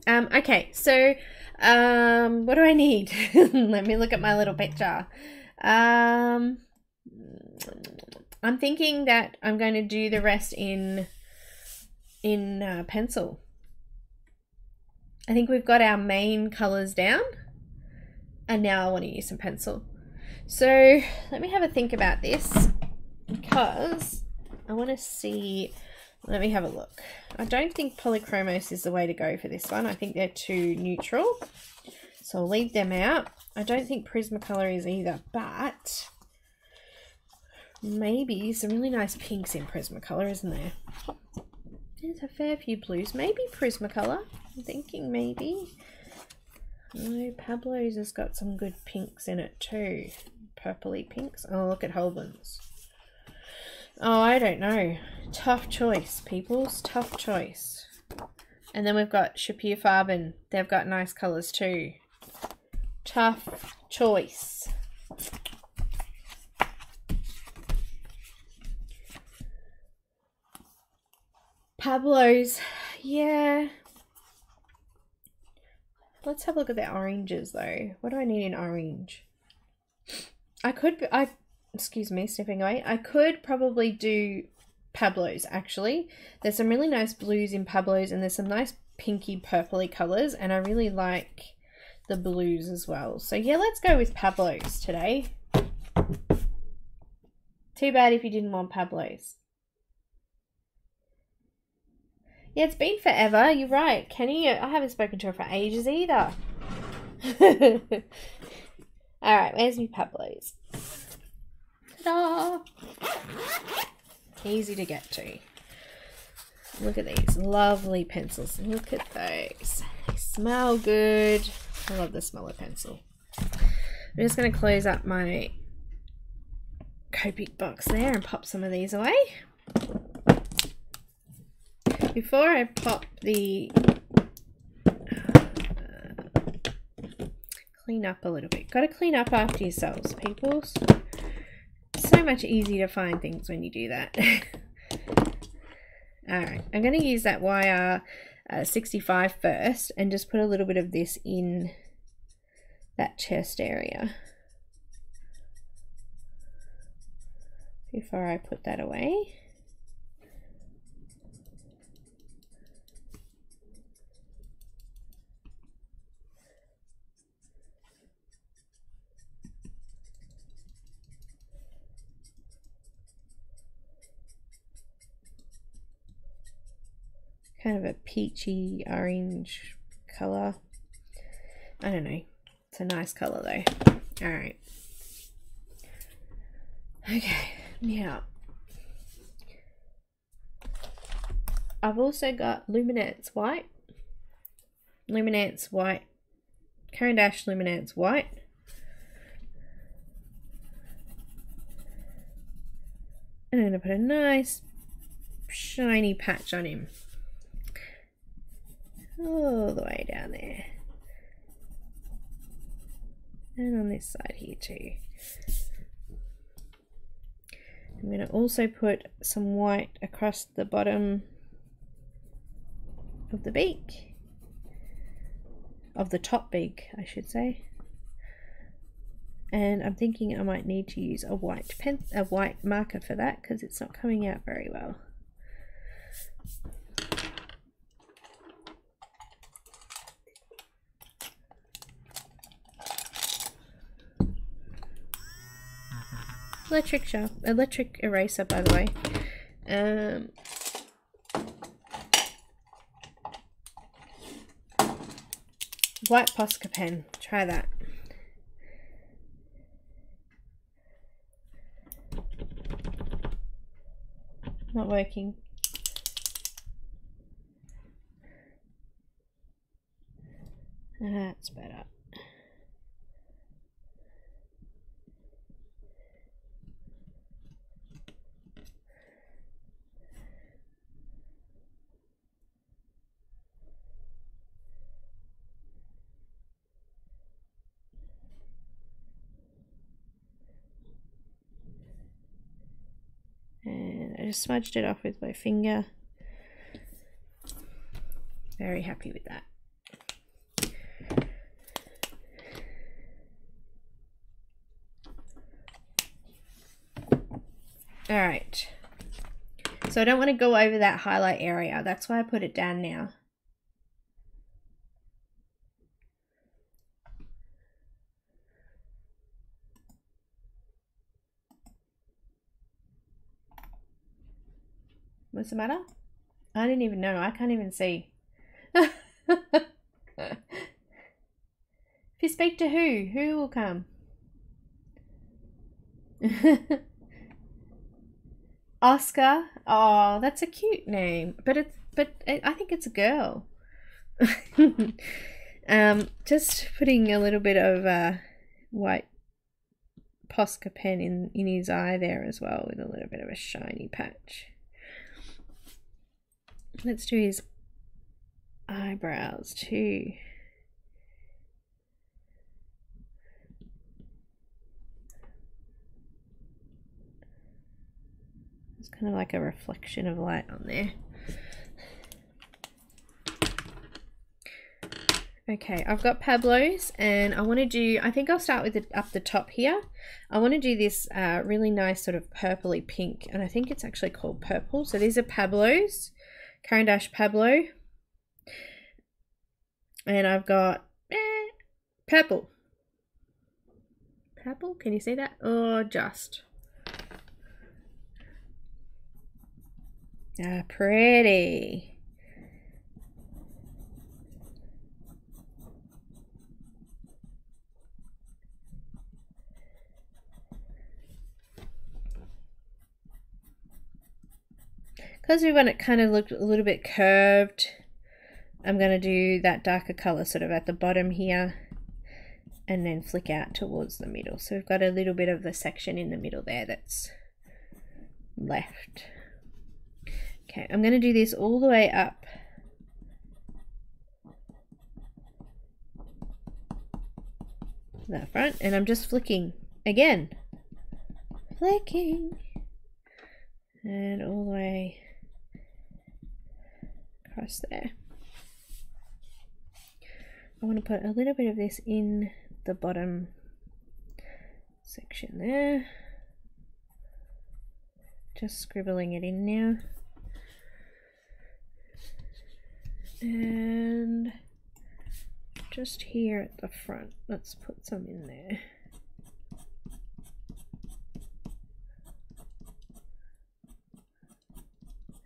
Okay, so what do I need? Let me look at my little picture. I'm thinking that I'm going to do the rest in pencil. I think we've got our main colors down. And now I want to use some pencil. So let me have a think about this because I want to see, let me have a look. I don't think Polychromos is the way to go for this one. I think they're too neutral. So I'll leave them out. I don't think Prismacolor is either, but maybe some really nice pinks in Prismacolor, isn't there? There's a fair few blues. Maybe Prismacolor. I'm thinking maybe. No, Pablo's has got some good pinks in it too. Purpley pinks. Oh, look at Holben's. Oh, I don't know. Tough choice, peoples. Tough choice. And then we've got Farben. They've got nice colours too. Tough choice. Pablo's. Yeah. Let's have a look at the oranges though. What do I need in orange? Excuse me, stepping away. I could probably do Pablo's actually. There's some really nice blues in Pablo's and there's some nice pinky purpley colors and I really like the blues as well. So yeah, let's go with Pablo's today. Too bad if you didn't want Pablo's. Yeah, it's been forever. You're right, Kenny. I haven't spoken to her for ages either. Alright, where's my Pablo's? Ta-da! Easy to get to. Look at these lovely pencils. Look at those. They smell good. I love the smell of pencil. I'm just going to close up my Copic box there and pop some of these away. Before I pop the clean up a little bit. Got to clean up after yourselves, peoples. So much easier to find things when you do that. Alright, I'm going to use that YR65 first and just put a little bit of this in that chest area before I put that away. Kind of a peachy orange color. I don't know. It's a nice color though. All right. Okay, now I've also got Luminance white. Luminance white, Caran Luminance white. And I'm going to put a nice shiny patch on him. All the way down there. And on this side here too. I'm going to also put some white across the bottom of the beak. Of the top beak, I should say. And I'm thinking I might need to use a white marker for that because it's not coming out very well. Electric eraser, by the way. White Posca pen, try that. Not working. That's better. And I just smudged it off with my finger. Very happy with that. All right. So I don't want to go over that highlight area. That's why I put it down now. What's the matter? I didn't even know. I can't even see. If you speak to who will come? Oscar. Oh, that's a cute name. But I think it's a girl. Just putting a little bit of white Posca pen in his eye there as well with a little bit of a shiny patch. Let's do his eyebrows too. It's kind of like a reflection of light on there. Okay, I've got Pablo's and I want to do, I think I'll start with it up the top here. I want to do this really nice sort of purpley pink, and I think it's actually called purple. So these are Pablo's. Caran Pablo, and I've got purple. Purple, can you see that? Oh, just pretty. Because we want it kind of look a little bit curved, I'm going to do that darker colour sort of at the bottom here and then flick out towards the middle. So we've got a little bit of the section in the middle there that's left. Okay, I'm going to do this all the way up. That front, and I'm just flicking again. Flicking. And all the way across there. I want to put a little bit of this in the bottom section there. Just scribbling it in now. And just here at the front, let's put some in there.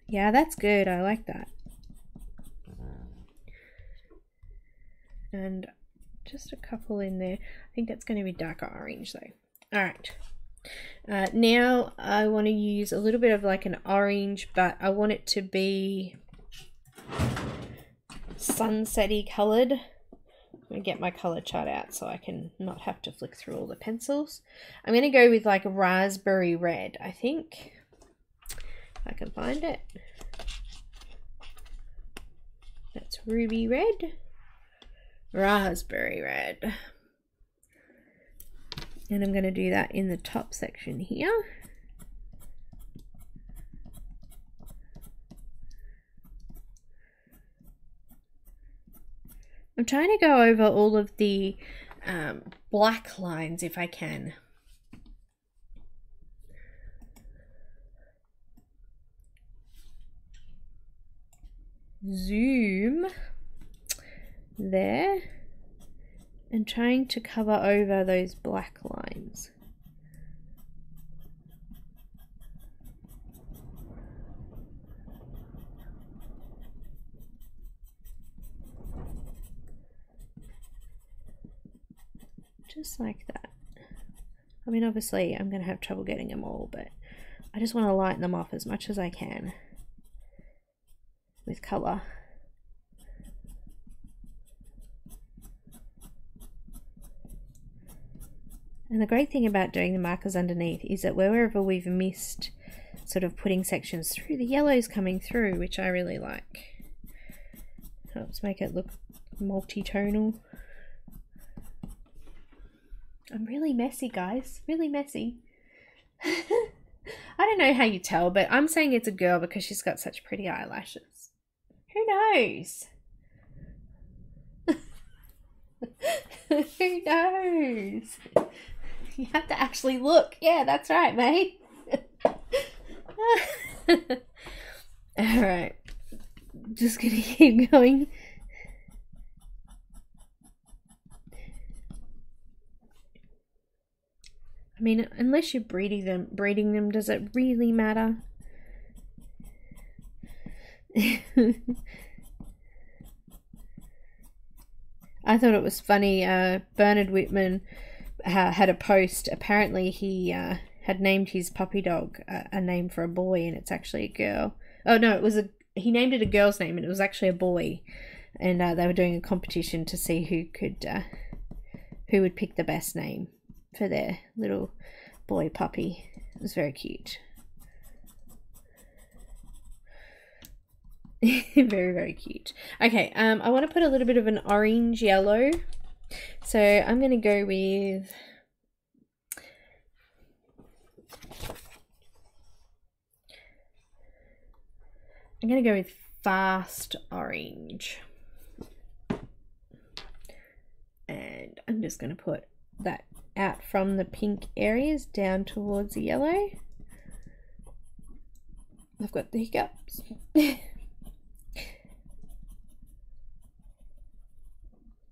Yeah, that's good. I like that. And just a couple in there. I think that's going to be darker orange though. All right. Now I want to use a little bit of like an orange, but I want it to be sunsetty coloured. I'm going to get my colour chart out so I can not have to flick through all the pencils. I'm going to go with like raspberry red, I think. If I can find it. That's ruby red. Raspberry red. And I'm going to do that in the top section here. I'm trying to go over all of the black lines if I can. Zoom there and trying to cover over those black lines. Just like that. I mean, obviously I'm going to have trouble getting them all, but I just want to lighten them off as much as I can with colour. And the great thing about doing the markers underneath is that wherever we've missed sort of putting sections through, the yellow's coming through, which I really like. Helps make it look multi-tonal. I'm really messy, guys. Really messy. I don't know how you tell, but I'm saying it's a girl because she's got such pretty eyelashes. Who knows? Who knows? You have to actually look. Yeah, that's right, mate. Alright. Just gonna keep going. I mean, unless you're breeding them, does it really matter? I thought it was funny. Bernard Whitman had a post. Apparently, he had named his puppy dog a name for a boy, and it's actually a girl. Oh no, he named it a girl's name, and it was actually a boy. And they were doing a competition to see who would pick the best name for their little boy puppy. It was very cute. Very, very cute. Okay, I want to put a little bit of an orange yellow. So I'm going to go with fast orange. And I'm just going to put that out from the pink areas down towards the yellow. I've got the hiccups.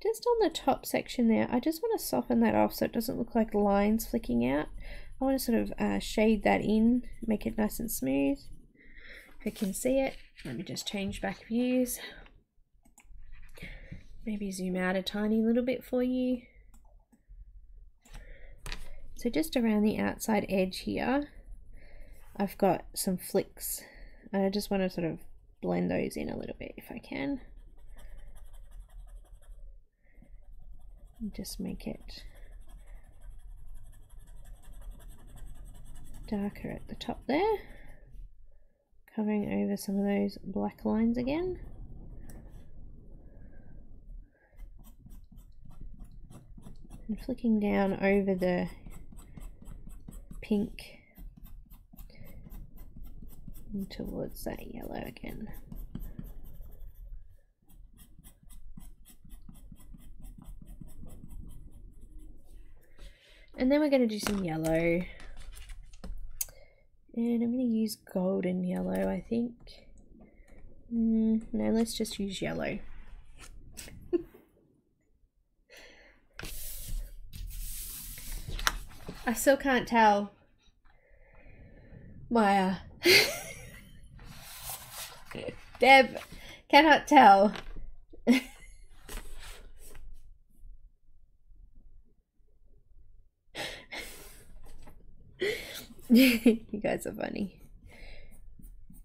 Just on the top section there, I just want to soften that off so it doesn't look like lines flicking out. I want to sort of shade that in, make it nice and smooth. If you can see it, let me just change back views. Maybe zoom out a tiny little bit for you. So just around the outside edge here, I've got some flicks, and I just want to sort of blend those in a little bit if I can. And just make it darker at the top there, covering over some of those black lines again. And flicking down over the pink and towards that yellow again. And then we're going to do some yellow. And I'm going to use golden yellow, I think. No, let's just use yellow. I still can't tell. My Deb cannot tell. You guys are funny.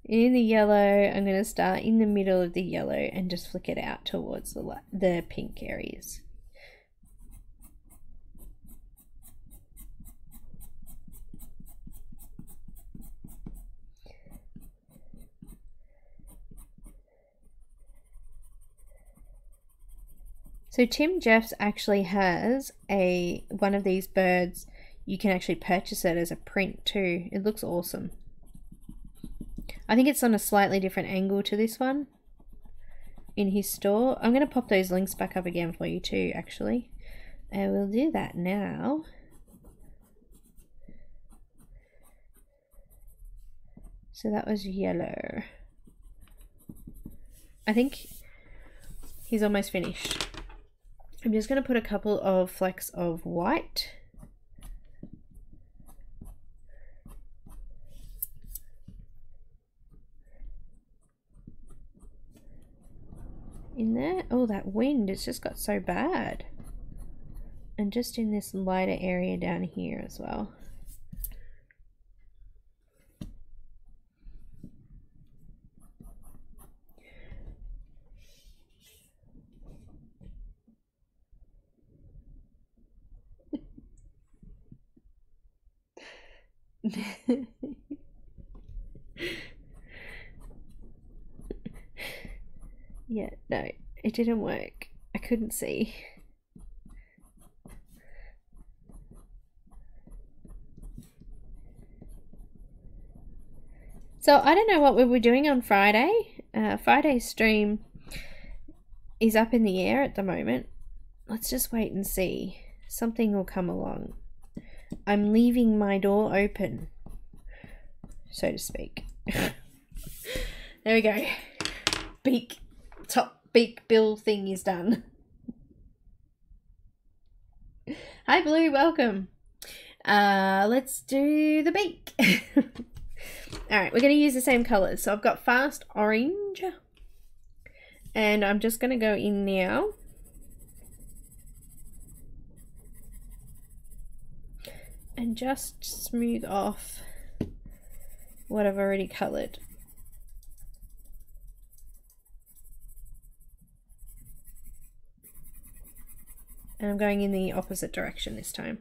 In the yellow, I'm going to start in the middle of the yellow and just flick it out towards the pink areas. So Tim Jeffs actually has one of these birds. You can actually purchase it as a print too. It looks awesome. I think it's on a slightly different angle to this one in his store. I'm going to pop those links back up again for you too, actually. And we'll do that now. So that was yellow. I think he's almost finished. I'm just going to put a couple of flecks of white. In there. Oh, that wind, it's just got so bad. And just in this lighter area down here as well. Yeah, no, it didn't work. I couldn't see. So I don't know what we were doing on Friday. Friday's stream is up in the air at the moment. Let's just wait and see. Something will come along. I'm leaving my door open, so to speak. There we go. Top beak bill thing is done. Hi Blue, welcome. Let's do the beak. Alright, we're going to use the same colours. So I've got Fast Orange, and I'm just going to go in now. And just smooth off what I've already coloured. And I'm going in the opposite direction this time.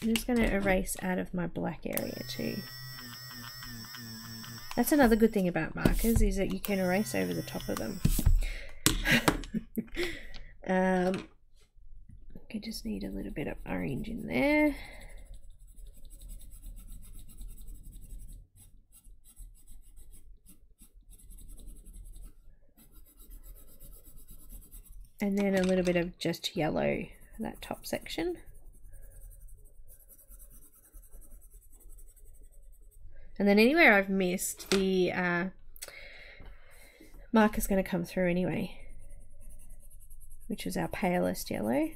I'm just going to erase out of my black area too. That's another good thing about markers, is that you can erase over the top of them. I just need a little bit of orange in there. And then a little bit of just yellow, that top section. And then anywhere I've missed, the marker's going to come through anyway, which is our palest yellow.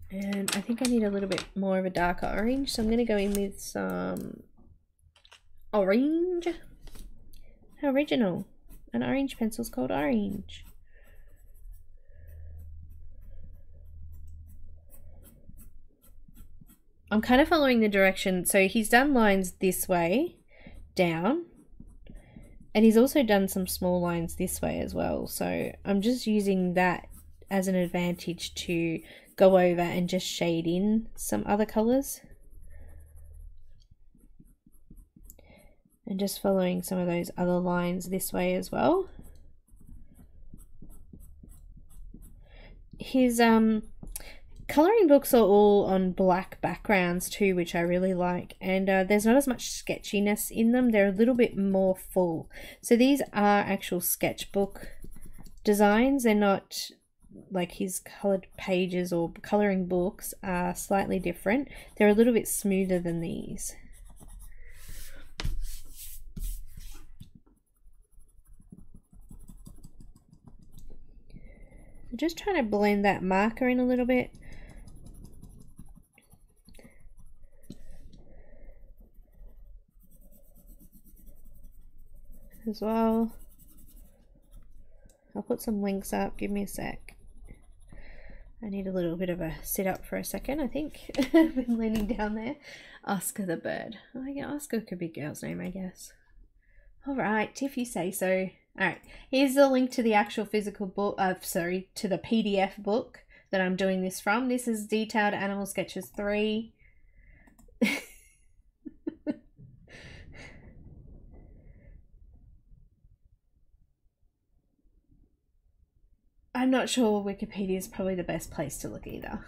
And I think I need a little bit more of a darker orange, so I'm going to go in with some orange. How original. An orange pencil's called orange. I'm kind of following the direction. So he's done lines this way, down. And he's also done some small lines this way as well. So I'm just using that as an advantage to go over and just shade in some other colours. And just following some of those other lines this way as well. His colouring books are all on black backgrounds too, which I really like. And there's not as much sketchiness in them. They're a little bit more full. So these are actual sketchbook designs. They're not like his coloured pages or colouring books are slightly different. They're a little bit smoother than these. I'm just trying to blend that marker in a little bit. As well. I'll put some links up, give me a sec. I need a little bit of a sit up for a second, I think. I've been leaning down there. Oscar the bird. Oh yeah, Oscar could be a girl's name, I guess. Alright, if you say so. Alright, here's the link to the actual physical book, sorry, to the PDF book that I'm doing this from. This is Detailed Animal Sketches 3. I'm not sure Wikipedia is probably the best place to look either.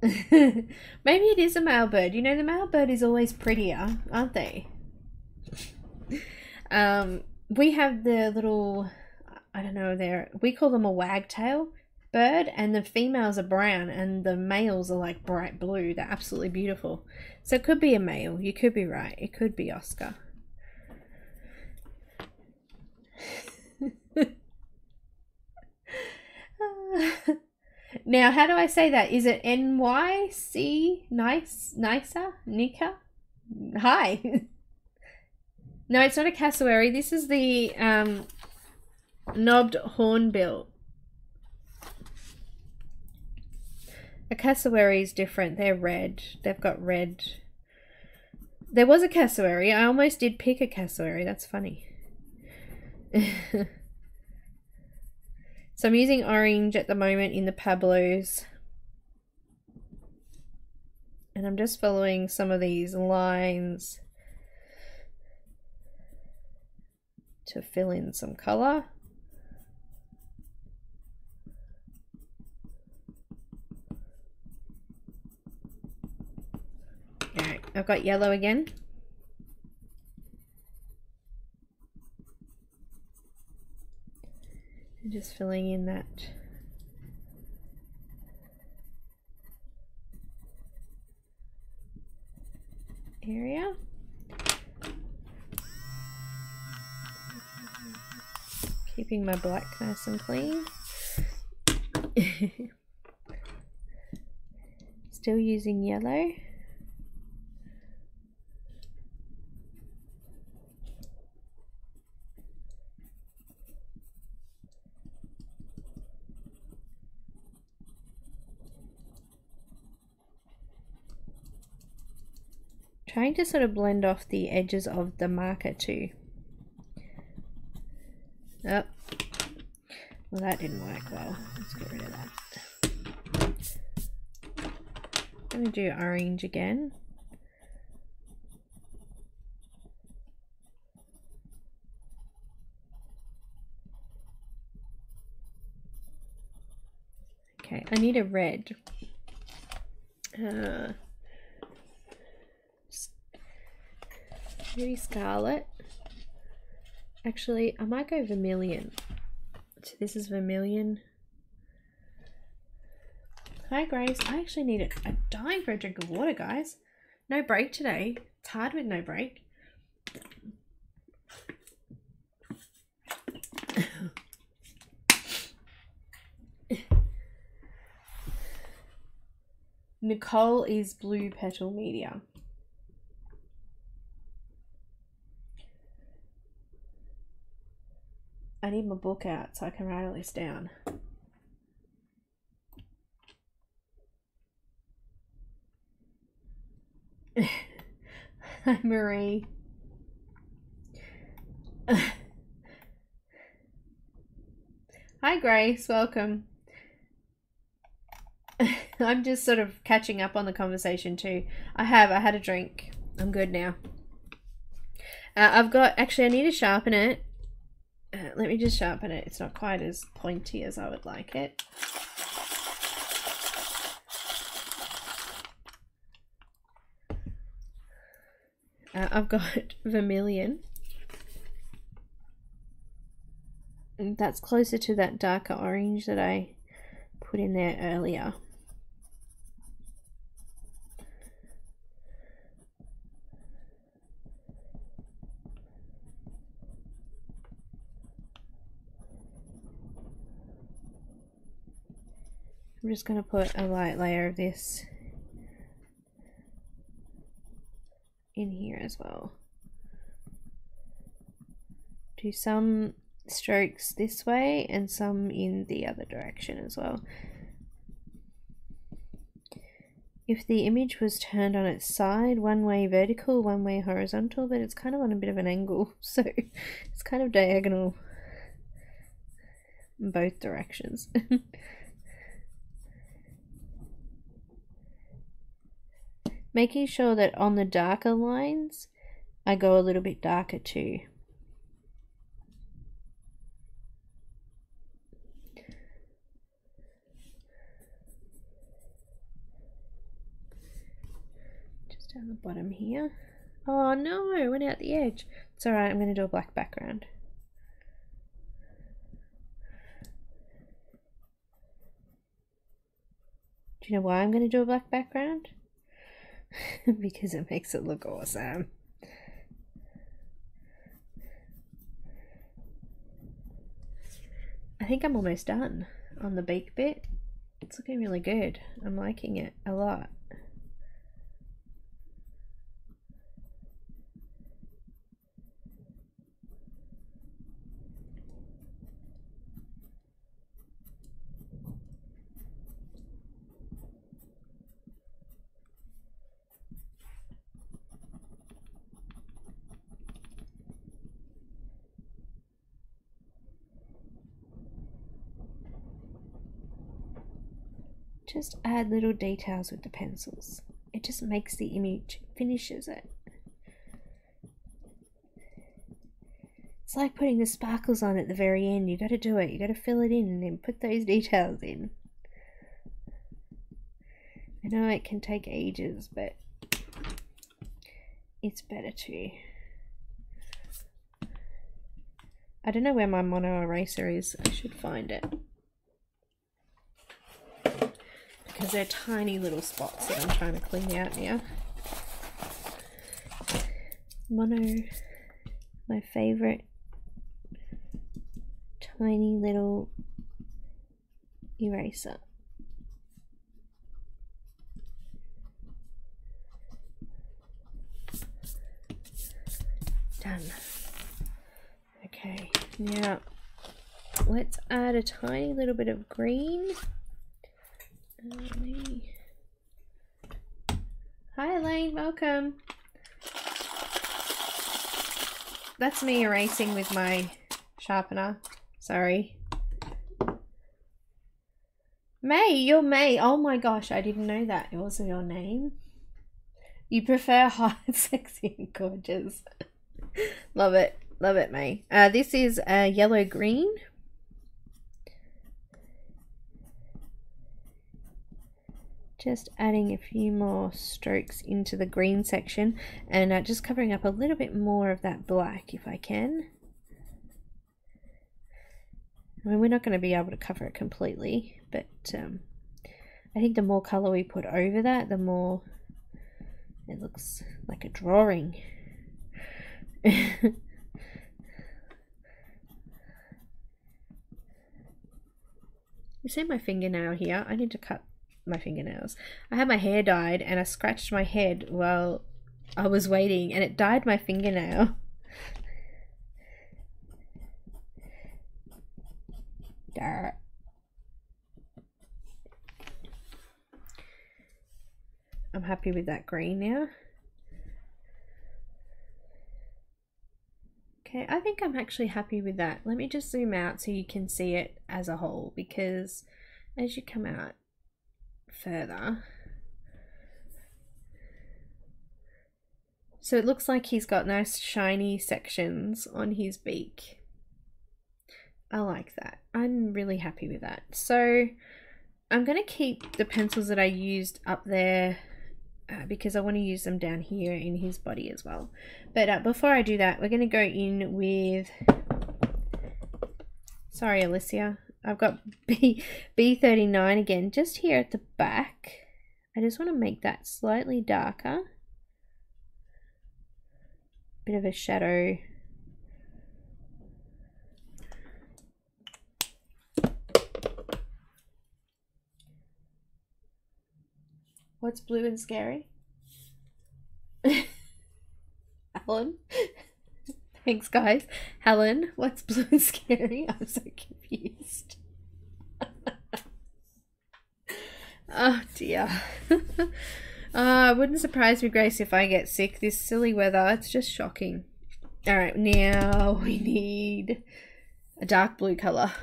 Maybe it is a male bird. You know, the male bird is always prettier, aren't they? We have the little, I don't know, we call them a wagtail bird, and the females are brown and the males are like bright blue. They're absolutely beautiful. So it could be a male. You could be right. It could be Oscar. Now, how do I say that? Is it N-Y-C? Nicer? Nika? Hi. No, it's not a cassowary. This is the knobbed hornbill. A cassowary is different. They're red. They've got red. There was a cassowary. I almost did pick a cassowary. That's funny. So I'm using orange at the moment in the Pablos. And I'm just following some of these lines to fill in some colour. Alright, I've got yellow again. And just filling in that area. Keeping my black nice and clean. Still using yellow. Trying to sort of blend off the edges of the marker too. Oh, well that didn't work well. Let's get rid of that. I'm going to do orange again. Okay, I need a red. Maybe scarlet. Actually, I might go vermilion. So this is vermilion. Hi Grace. I actually need a dying for a drink of water, guys. No break today. It's hard with no break. Nicole is Blue Petal Media. I need my book out so I can write all this down. Hi Marie. Hi Grace, welcome. I'm just sort of catching up on the conversation too. I had a drink. I'm good now. Actually I need to sharpen it. Let me just sharpen it. It's not quite as pointy as I would like it. I've got Vermilion. And that's closer to that darker orange that I put in there earlier. I'm just going to put a light layer of this in here as well. Do some strokes this way and some in the other direction as well. If the image was turned on its side, one way vertical, one way horizontal, but it's kind of on a bit of an angle, so it's kind of diagonal in both directions. Making sure that on the darker lines, I go a little bit darker too. Just down the bottom here. Oh no, I went out the edge. It's alright, I'm going to do a black background. Do you know why I'm going to do a black background? Because it makes it look awesome. I think I'm almost done on the beak bit. It's looking really good. I'm liking it a lot. Just add little details with the pencils. It just makes the image, finishes it. It's like putting the sparkles on at the very end. You got to do it. You got to fill it in and then put those details in. I know it can take ages, but it's better to. I don't know where my mono eraser is. I should find it. Because they're tiny little spots that I'm trying to clean out now. Mono, my favourite tiny little eraser. Done. Okay, now let's add a tiny little bit of green. Hi Elaine, welcome. That's me erasing with my sharpener. Sorry. May, you're May. Oh my gosh, I didn't know that. It was your name. You prefer hot, sexy, and gorgeous. Love it. Love it, May. This is yellow green. Just adding a few more strokes into the green section and just covering up a little bit more of that black if I can. I mean, we're not going to be able to cover it completely, but I think the more colour we put over that, the more it looks like a drawing. You see my fingernail here? I need to cut my fingernails. I had my hair dyed and I scratched my head while I was waiting and it dyed my fingernail. Darn. I'm happy with that green now. Okay, I think I'm actually happy with that. Let me just zoom out so you can see it as a whole, because as you come out further, so it looks like he's got nice shiny sections on his beak. I like that. I'm really happy with that. So I'm going to keep the pencils that I used up there because I want to use them down here in his body as well. But before I do that, we're going to go in with, sorry Alicia, I've got B39 again, just here at the back. I just want to make that slightly darker. Bit of a shadow. What's blue and scary? Helen? Thanks guys. Helen, what's blue and scary? I'm so confused. Oh dear. Wouldn't surprise me, Grace, if I get sick this silly weather. It's just shocking. Alright, now we need a dark blue colour.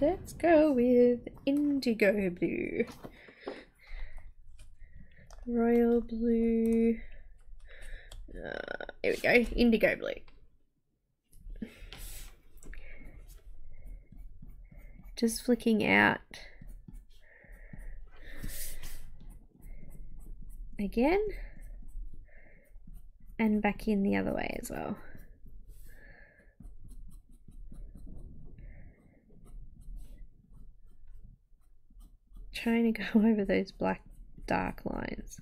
Let's go with indigo blue. Royal blue. Here we go, indigo blue. Just flicking out again and back in the other way as well. Trying to go over those black dark lines.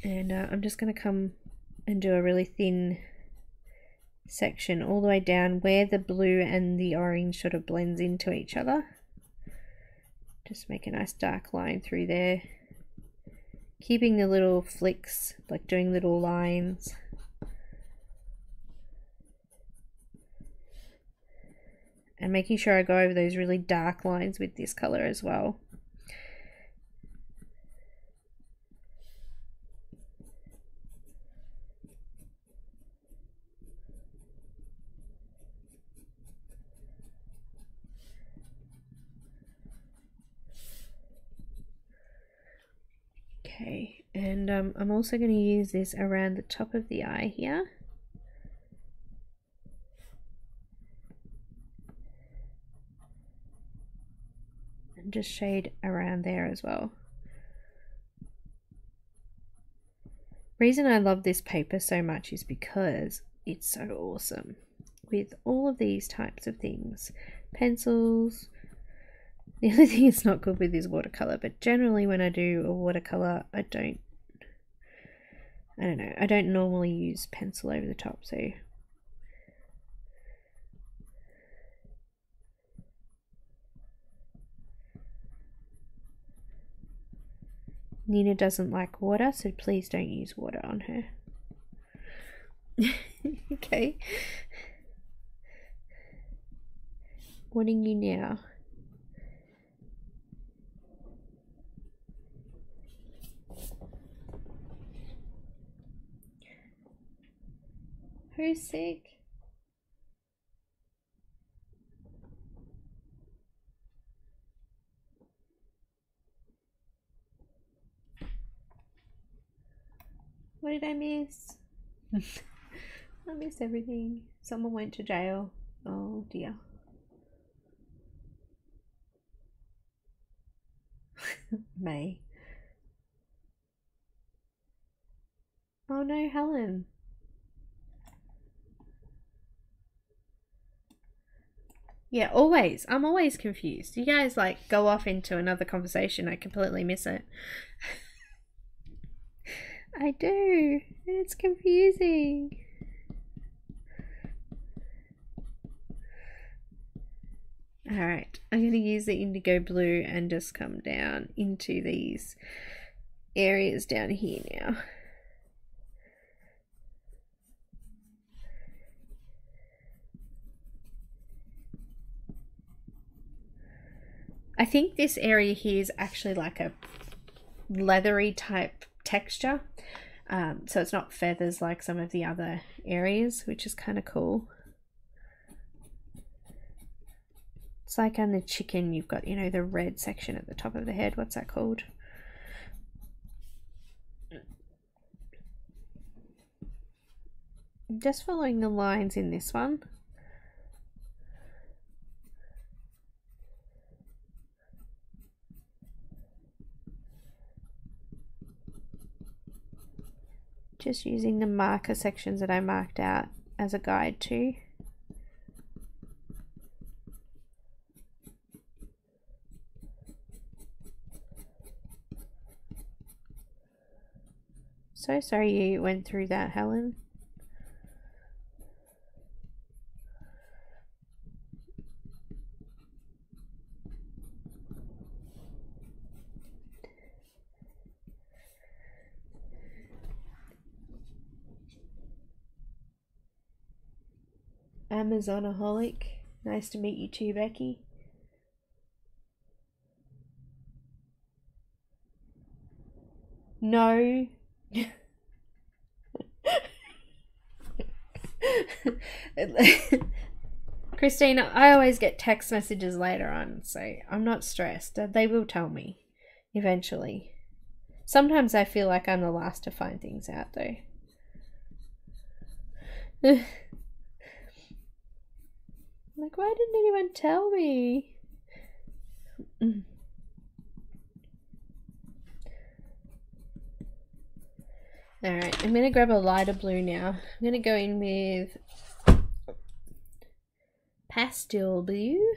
And I'm just going to come and do a really thin section all the way down where the blue and the orange sort of blends into each other. Just make a nice dark line through there, keeping the little flicks, like doing little lines. And making sure I go over those really dark lines with this color as well. Okay, and I'm also going to use this around the top of the eye here. And just shade around there as well. Reason I love this paper so much is because it's so awesome with all of these types of things. Pencils. The only thing it's not good with is watercolor, but generally when I do a watercolor, I don't normally use pencil over the top, so Neenah doesn't like water, so please don't use water on her. Okay. What are you now? Who's sick? What did I miss? I missed everything. Someone went to jail. Oh dear. May. Oh no, Helen. Yeah, always. I'm always confused. You guys like go off into another conversation. I completely miss it. I do. It's confusing. Alright, I'm going to use the indigo blue and just come down into these areas down here now. I think this area here is actually like a leathery type texture, so it's not feathers like some of the other areas, which is kind of cool. It's like on the chicken, you've got, you know, the red section at the top of the head. What's that called? I'm just following the lines in this one. Just using the marker sections that I marked out as a guide too. So sorry you went through that, Helen. Amazonaholic. Nice to meet you too, Becky. No. Christina, I always get text messages later on, so I'm not stressed. They will tell me eventually. Sometimes I feel like I'm the last to find things out though. Like, why didn't anyone tell me? Alright, I'm going to grab a lighter blue now. I'm going to go in with pastel blue.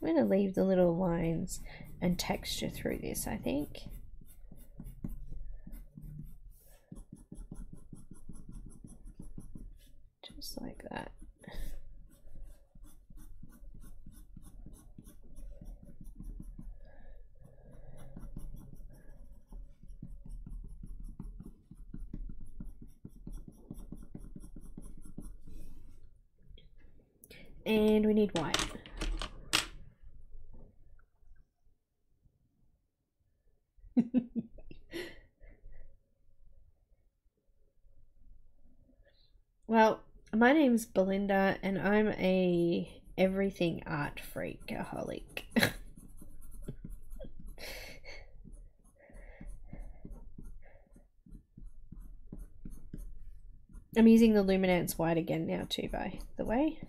I'm going to leave the little lines and texture through this, I think. Just like that. And we need white. Well, my name's Belinda and I'm a everything art freakaholic. I'm using the Luminance white again now too, by the way.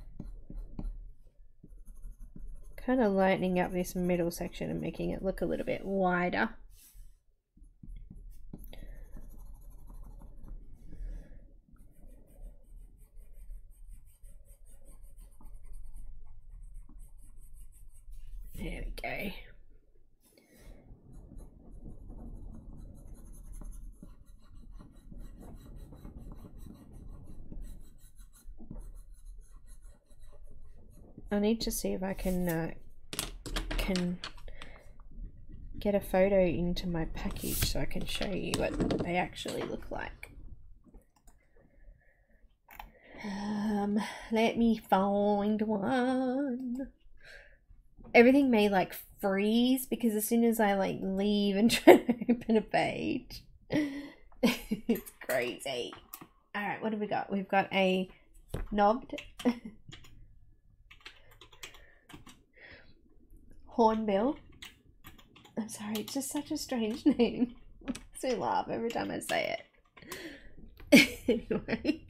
Kind of lightening up this middle section and making it look a little bit wider. There we go. I need to see if I can get a photo into my package so I can show you what they actually look like. Let me find one. Everything may like freeze because as soon as I like leave and try to open a page, it's crazy. All right, what have we got? We've got a knobbed hornbill. I'm sorry, it's just such a strange name. Makes me laugh every time I say it. Anyway,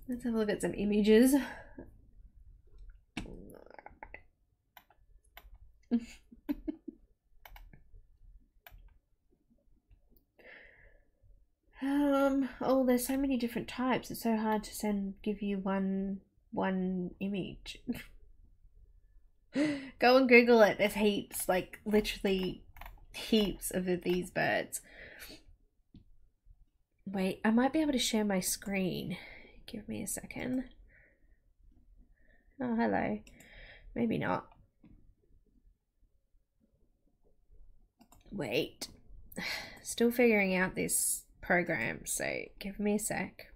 let's have a look at some images. Oh, there's so many different types. It's so hard to give you one image. Go and Google it. There's heaps, like literally heaps of these birds. Wait, I might be able to share my screen. Give me a second. Oh, hello. Maybe not. Wait. Still figuring out this program, so give me a sec.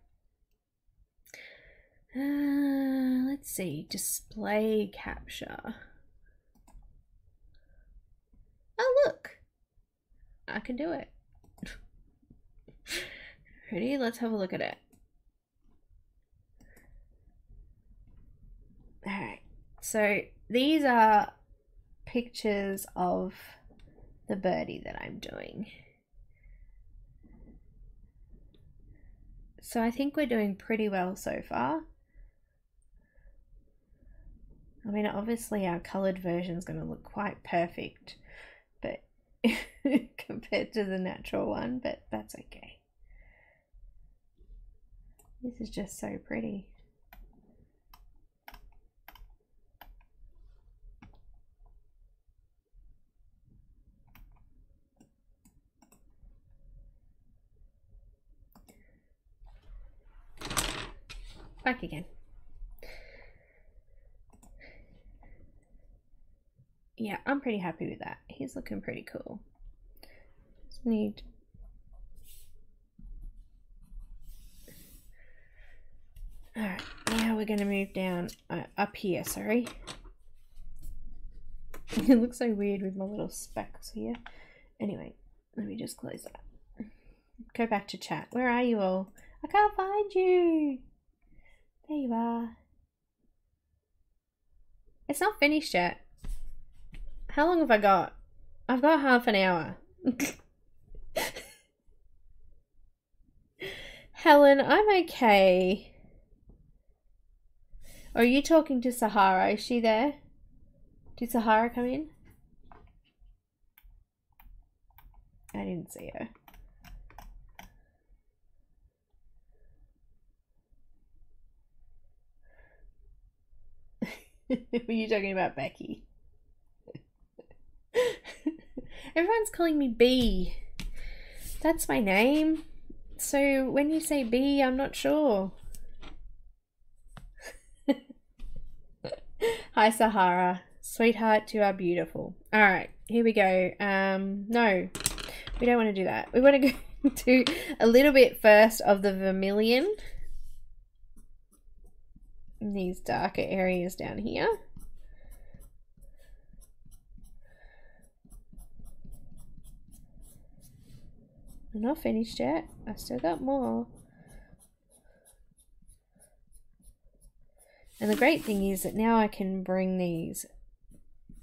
Let's see, display capture. Oh look, I can do it. Ready? Let's have a look at it. Alright, so these are pictures of the birdie that I'm doing. So I think we're doing pretty well so far. I mean, obviously our coloured version is going to look quite perfect, but compared to the natural one, but that's okay. This is just so pretty. Back again. Yeah, I'm pretty happy with that. He's looking pretty cool. Just need... Alright, now we're going to move down, up here, sorry. It looks so weird with my little specks here. Anyway, let me just close that. Go back to chat. Where are you all? I can't find you. There you are. It's not finished yet. How long have I got? I've got half an hour. Helen, I'm okay. Are you talking to Sahara? Is she there? Did Sahara come in? I didn't see her. Were you talking about Becky? Everyone's calling me B. That's my name. So when you say B, I'm not sure. Hi Sahara. Sweetheart, you are beautiful. Alright, here we go. No, we don't want to do that. We want to go to a little bit first of the vermilion. These darker areas down here. I'm not finished yet. I still got more. And the great thing is that now I can bring these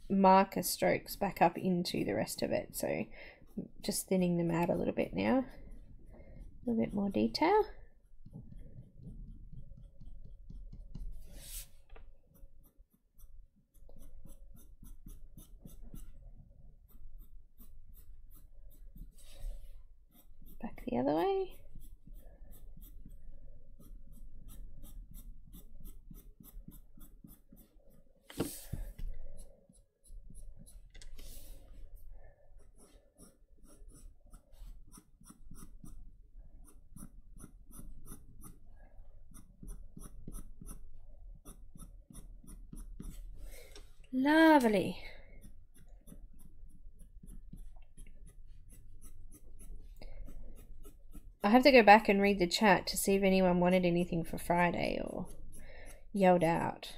marker strokes back up into the rest of it. So just thinning them out a little bit now. A little bit more detail. Back the other way. Lovely. I have to go back and read the chat to see if anyone wanted anything for Friday or yelled out.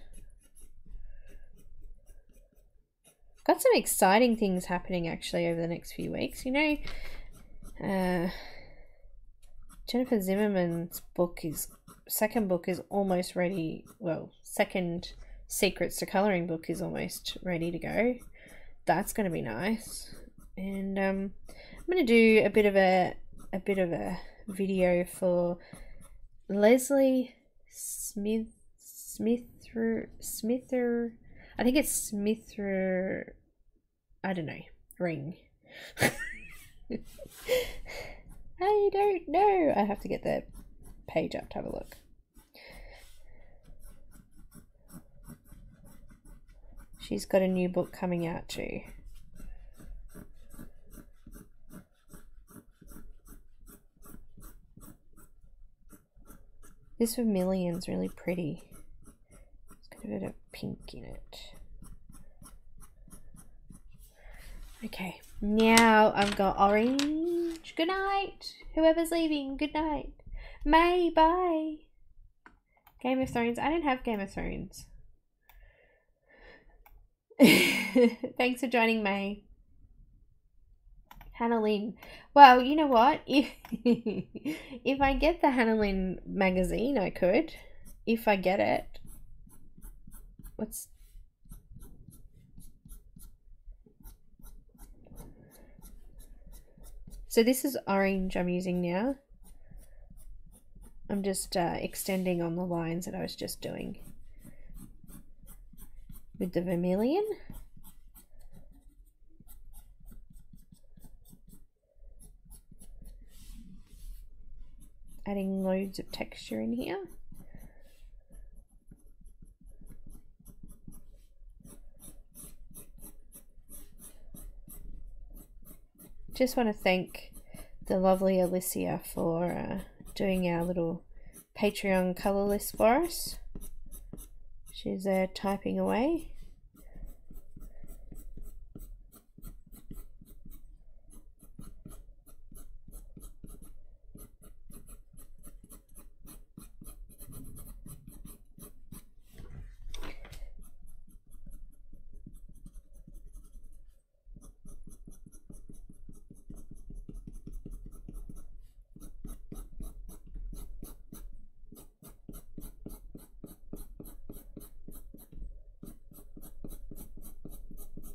Got some exciting things happening actually over the next few weeks. You know, Jennifer Zimmerman's second book is almost ready. Well, second Secrets to Colouring book is almost ready to go. That's going to be nice. And I'm going to do a bit of a video for Leslie Smither. I think it's Smither. I don't know. Ring. I don't know. I have to get the page up to have a look. She's got a new book coming out too. This vermilion's really pretty. It's got a bit of pink in it. Okay, now I've got orange. Good night. Whoever's leaving, good night. May, bye. Game of Thrones. I didn't have Game of Thrones. Thanks for joining, May. Hannah Lynn. Well, you know what? If I get the Hannah Lynn magazine, I could. If I get it. So this is orange I'm using now. I'm just extending on the lines that I was just doing with the vermilion. Adding loads of texture in here. Just want to thank the lovely Alicia for doing our little Patreon colour list for us. She's typing away.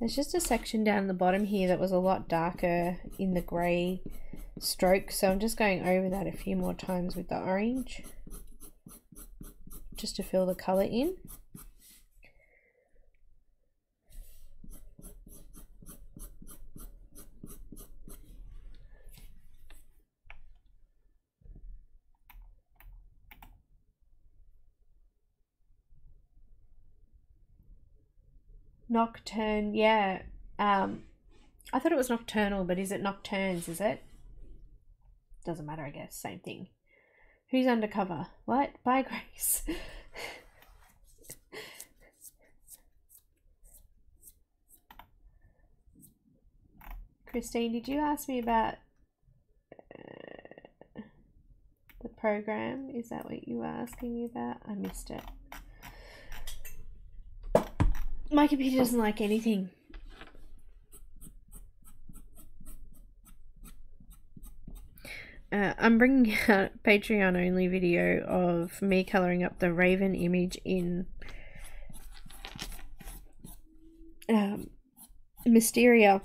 There's just a section down the bottom here that was a lot darker in the grey stroke, so I'm just going over that a few more times with the orange just to fill the colour in. Nocturne, yeah. I thought it was nocturnal, but is it nocturnes, is it? Doesn't matter, I guess. Same thing. Who's undercover? What? Bye, Grace. Christine, did you ask me about the program? Is that what you were asking me about? I missed it. My computer doesn't like anything. I'm bringing out a Patreon only video of me colouring up the Raven image in Mysteria,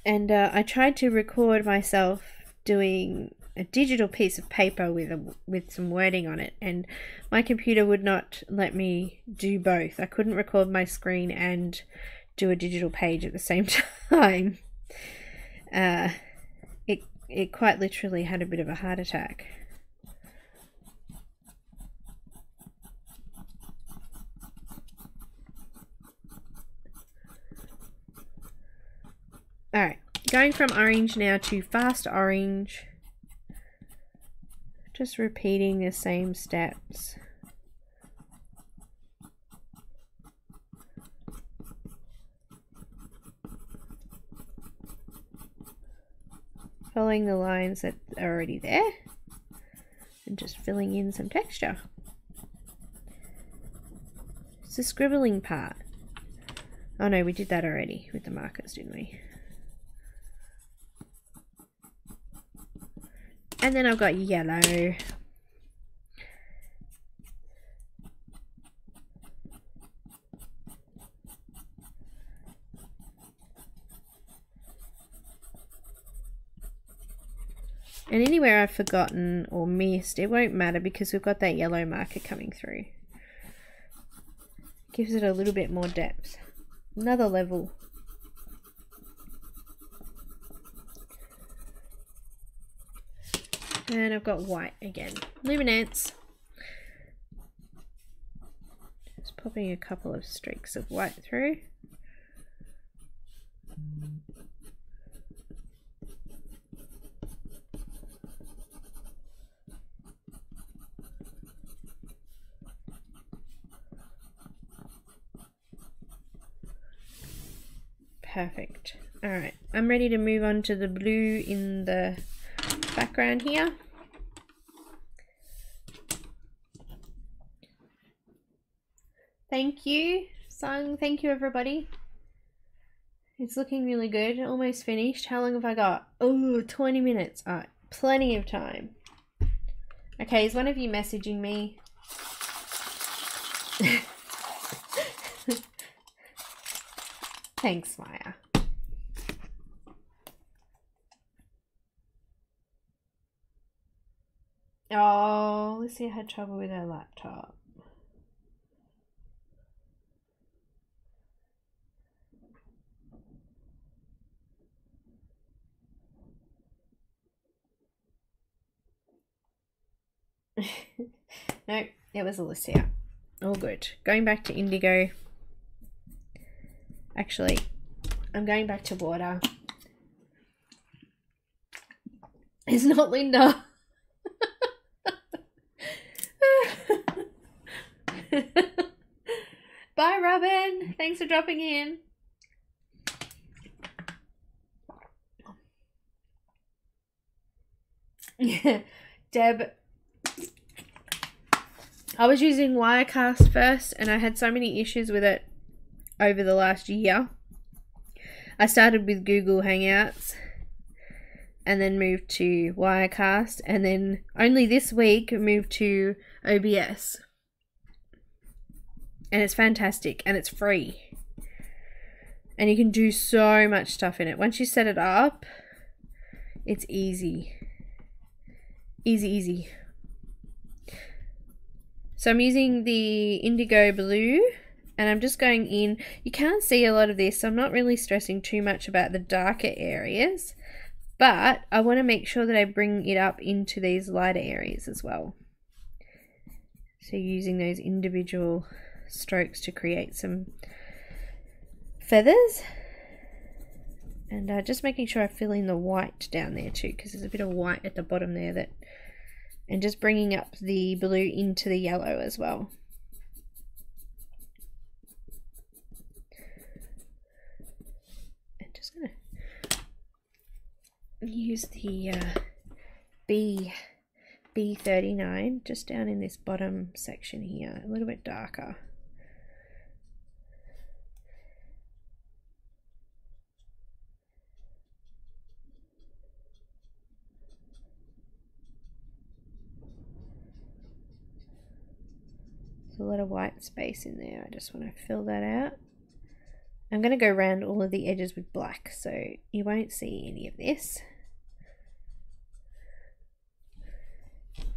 and I tried to record myself doing a digital piece of paper with some wording on it, and my computer would not let me do both. I couldn't record my screen and do a digital page at the same time. It quite literally had a bit of a heart attack. Alright, going from orange now to fast orange. Just repeating the same steps. Following the lines that are already there and just filling in some texture. It's the scribbling part. Oh no, we did that already with the markers, didn't we? And then I've got yellow. And anywhere I've forgotten or missed, it won't matter because we've got that yellow marker coming through. Gives it a little bit more depth. Another level. And I've got white again. Luminance. Just popping a couple of streaks of white through. Perfect. Alright, I'm ready to move on to the blue in the background here. Thank you, Sung. Thank you, everybody. It's looking really good. Almost finished. How long have I got? Oh, 20 minutes. Alright, plenty of time. Okay, is one of you messaging me? Thanks, Maya. Oh, Lucy had trouble with her laptop. No, it was Alicia. All good. Going back to indigo. Actually, I'm going back to water. It's not Linda. Bye, Robin. Thanks for dropping in. Deb, I was using Wirecast first and I had so many issues with it over the last year. I started with Google Hangouts and then moved to Wirecast, and then only this week moved to OBS. And it's fantastic and it's free. And you can do so much stuff in it. Once you set it up, it's easy. Easy, easy. So I'm using the indigo blue and I'm just going in. You can't see a lot of this, so I'm not really stressing too much about the darker areas, but I want to make sure that I bring it up into these lighter areas as well. So using those individual strokes to create some feathers, and just making sure I fill in the white down there too, because there's a bit of white at the bottom there, that, and just bringing up the blue into the yellow as well. And just gonna use the B39 just down in this bottom section here, a little bit darker. There's a lot of white space in there. I just want to fill that out. I'm going to go around all of the edges with black, so you won't see any of this.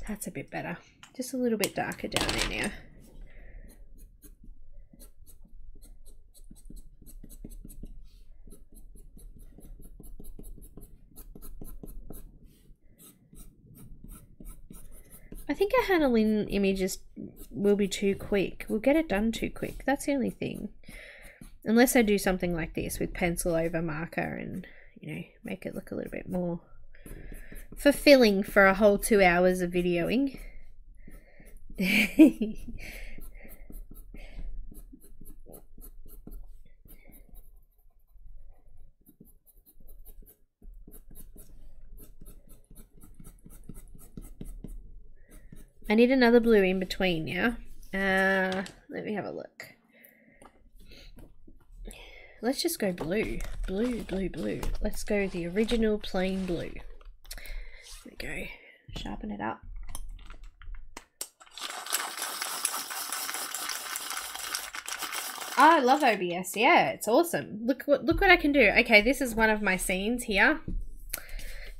That's a bit better. Just a little bit darker down there now. I think our handling images will be too quick. We'll get it done too quick. That's the only thing. Unless I do something like this with pencil over marker and, you know, make it look a little bit more fulfilling for a whole 2 hours of videoing. I need another blue in between now. Let me have a look. Let's just go blue. Blue, blue, blue. Let's go the original plain blue. There we go. Sharpen it up. Oh, I love OBS. Yeah, it's awesome. Look what I can do. Okay, this is one of my scenes here,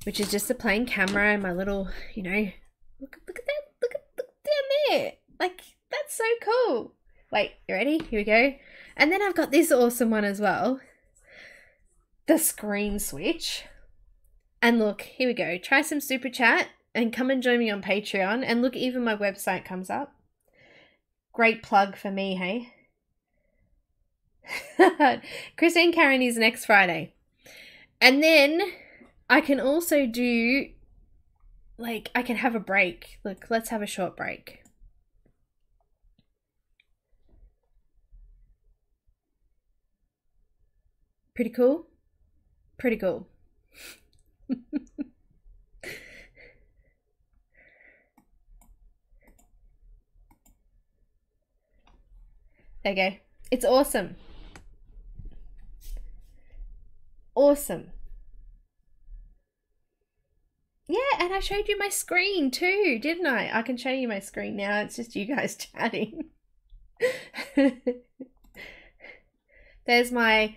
which is just a plain camera and my little, you know, look at that. Look down there. Like, that's so cool. Wait, you ready? Here we go. And then I've got this awesome one as well. The screen switch. And look, here we go. Try some super chat and come and join me on Patreon. And look, even my website comes up. Great plug for me, hey? Christine Caran is next Friday. And then I can also do, like, I can have a break. Look, let's have a short break. Pretty cool? Pretty cool. There you go. It's awesome. Awesome. Yeah, and I showed you my screen too, didn't I? I can show you my screen now. It's just you guys chatting. There's my...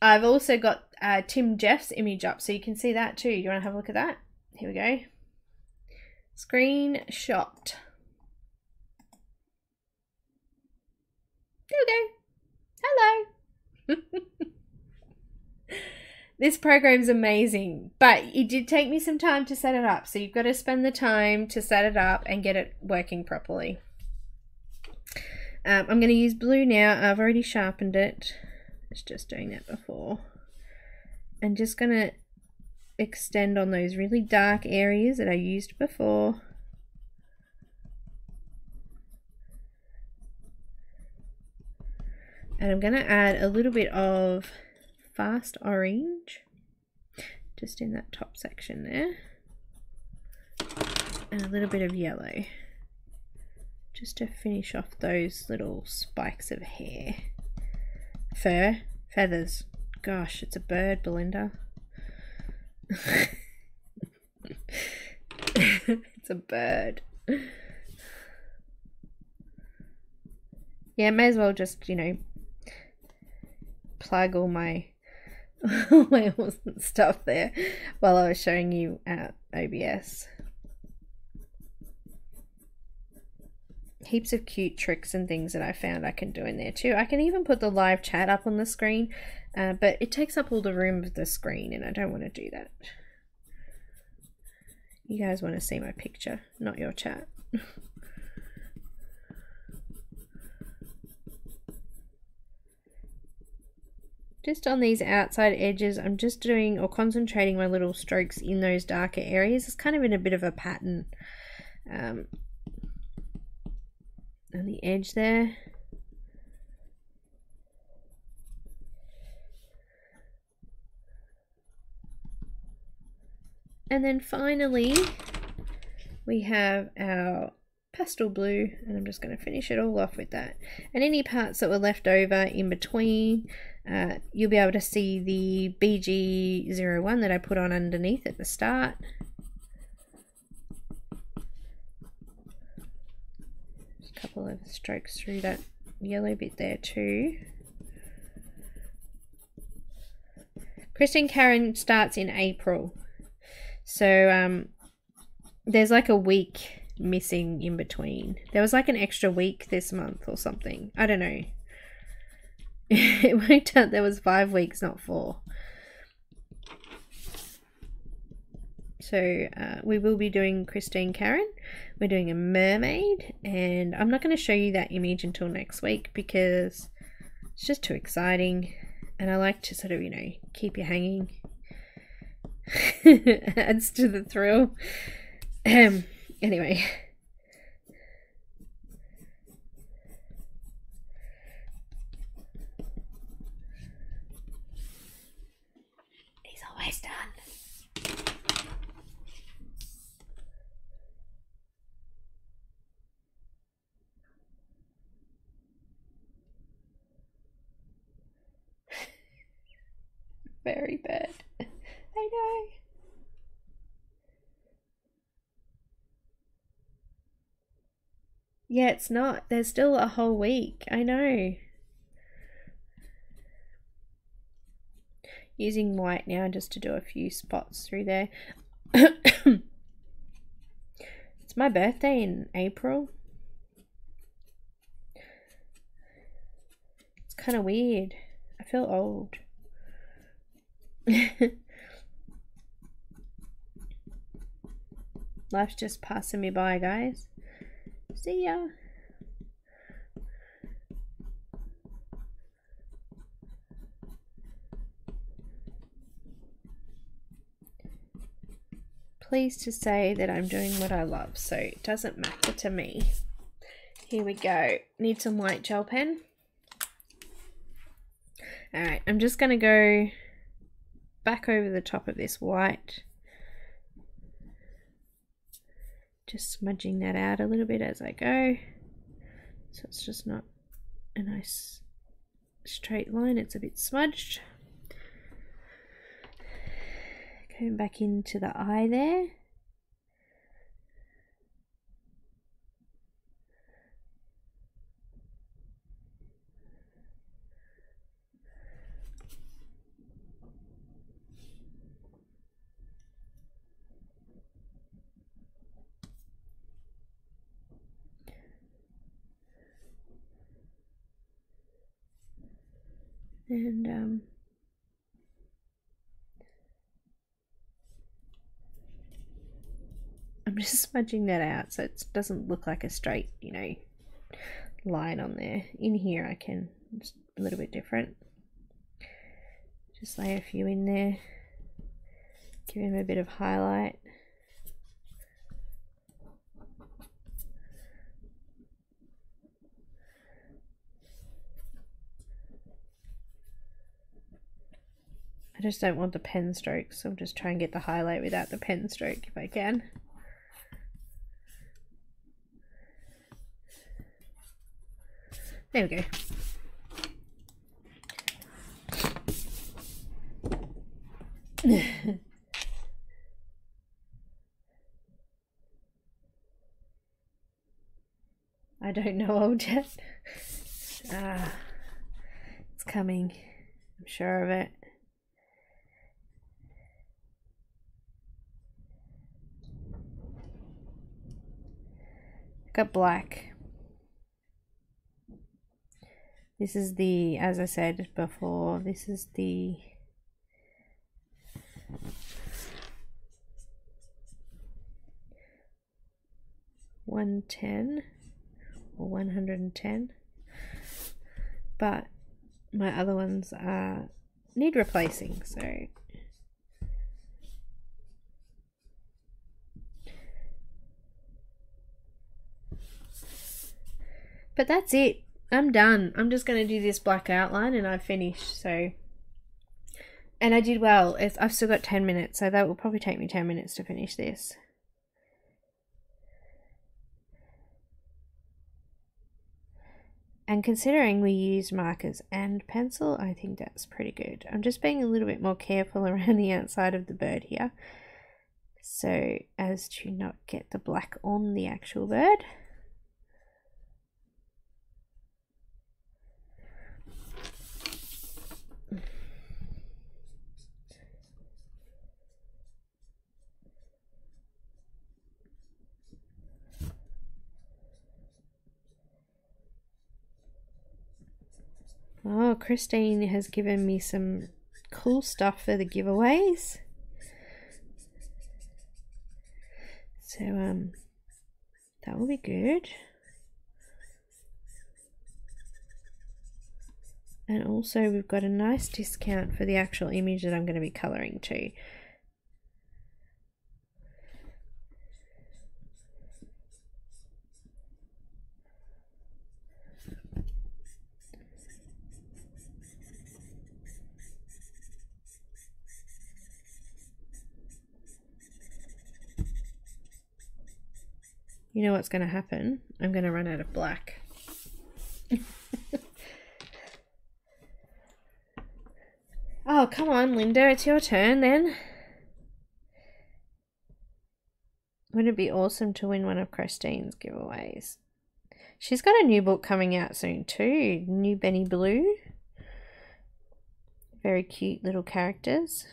I've also got Tim Jeff's image up, so you can see that too. You want to have a look at that? Here we go. Screenshot. Okay. Hello. This program's amazing, but it did take me some time to set it up. So you've got to spend the time to set it up and get it working properly. I'm going to use blue now. I've already sharpened it. I was just doing that before. I'm just going to extend on those really dark areas that I used before. And I'm going to add a little bit of fast orange just in that top section there, and a little bit of yellow just to finish off those little spikes of hair. Feathers. Gosh, it's a bird, Belinda. It's a bird. Yeah, may as well just, you know, plug all my awesome stuff there while I was showing you OBS. Heaps of cute tricks and things that I found I can do in there too. I can even put the live chat up on the screen, but it takes up all the room of the screen and I don't want to do that. You guys want to see my picture, not your chat. Just on these outside edges, I'm just doing or concentrating my little strokes in those darker areas. It's kind of in a bit of a pattern on the edge there. And then finally, we have our pastel blue, and I'm just going to finish it all off with that. And any parts that were left over in between, you'll be able to see the BG01 that I put on underneath at the start. Just a couple of strokes through that yellow bit there too. Crest and Caran starts in April, so there's like a week missing in between. There was like an extra week this month or something. I don't know. It worked out there was 5 weeks, not 4. So we will be doing Christine Caran. We're doing a mermaid, and I'm not going to show you that image until next week because it's just too exciting, and I like to sort of, you know, keep you hanging. Adds to the thrill. Anyway. He's always done. Very bad. I know. Yeah, it's not. There's still a whole week. I know. Using white now just to do a few spots through there. It's my birthday in April. It's kind of weird. I feel old. Life's just passing me by, guys. See ya. Pleased to say that I'm doing what I love, so it doesn't matter to me. Here we go. Need some white gel pen. Alright, I'm just going to go back over the top of this white. Just smudging that out a little bit as I go, so it's just not a nice straight line, it's a bit smudged. Going back into the eye there. And I'm just smudging that out so it doesn't look like a straight, you know, line on there. In here I can, just a little bit different. Just lay a few in there, give him a bit of highlight. I just don't want the pen strokes, so I'll just try and get the highlight without the pen stroke if I can. There we go. I don't know old yet. It's coming. I'm sure of it. Got black. This is the, as I said before, this is the $110 or 110, but my other ones need replacing, so but that's it. I'm done. I'm just going to do this black outline and I've finished. So, and I did well. I've still got 10 minutes, so that will probably take me 10 minutes to finish this. And considering we use markers and pencil, I think that's pretty good. I'm just being a little bit more careful around the outside of the bird here, so as to not get the black on the actual bird. Oh, Christine has given me some cool stuff for the giveaways. So, that will be good. And also we've got a nice discount for the actual image that I'm going to be colouring too. You know what's going to happen? I'm going to run out of black. Oh, come on, Linda. It's your turn then. Wouldn't it be awesome to win one of Christine's giveaways? She's got a new book coming out soon too. New Benny Blue. Very cute little characters.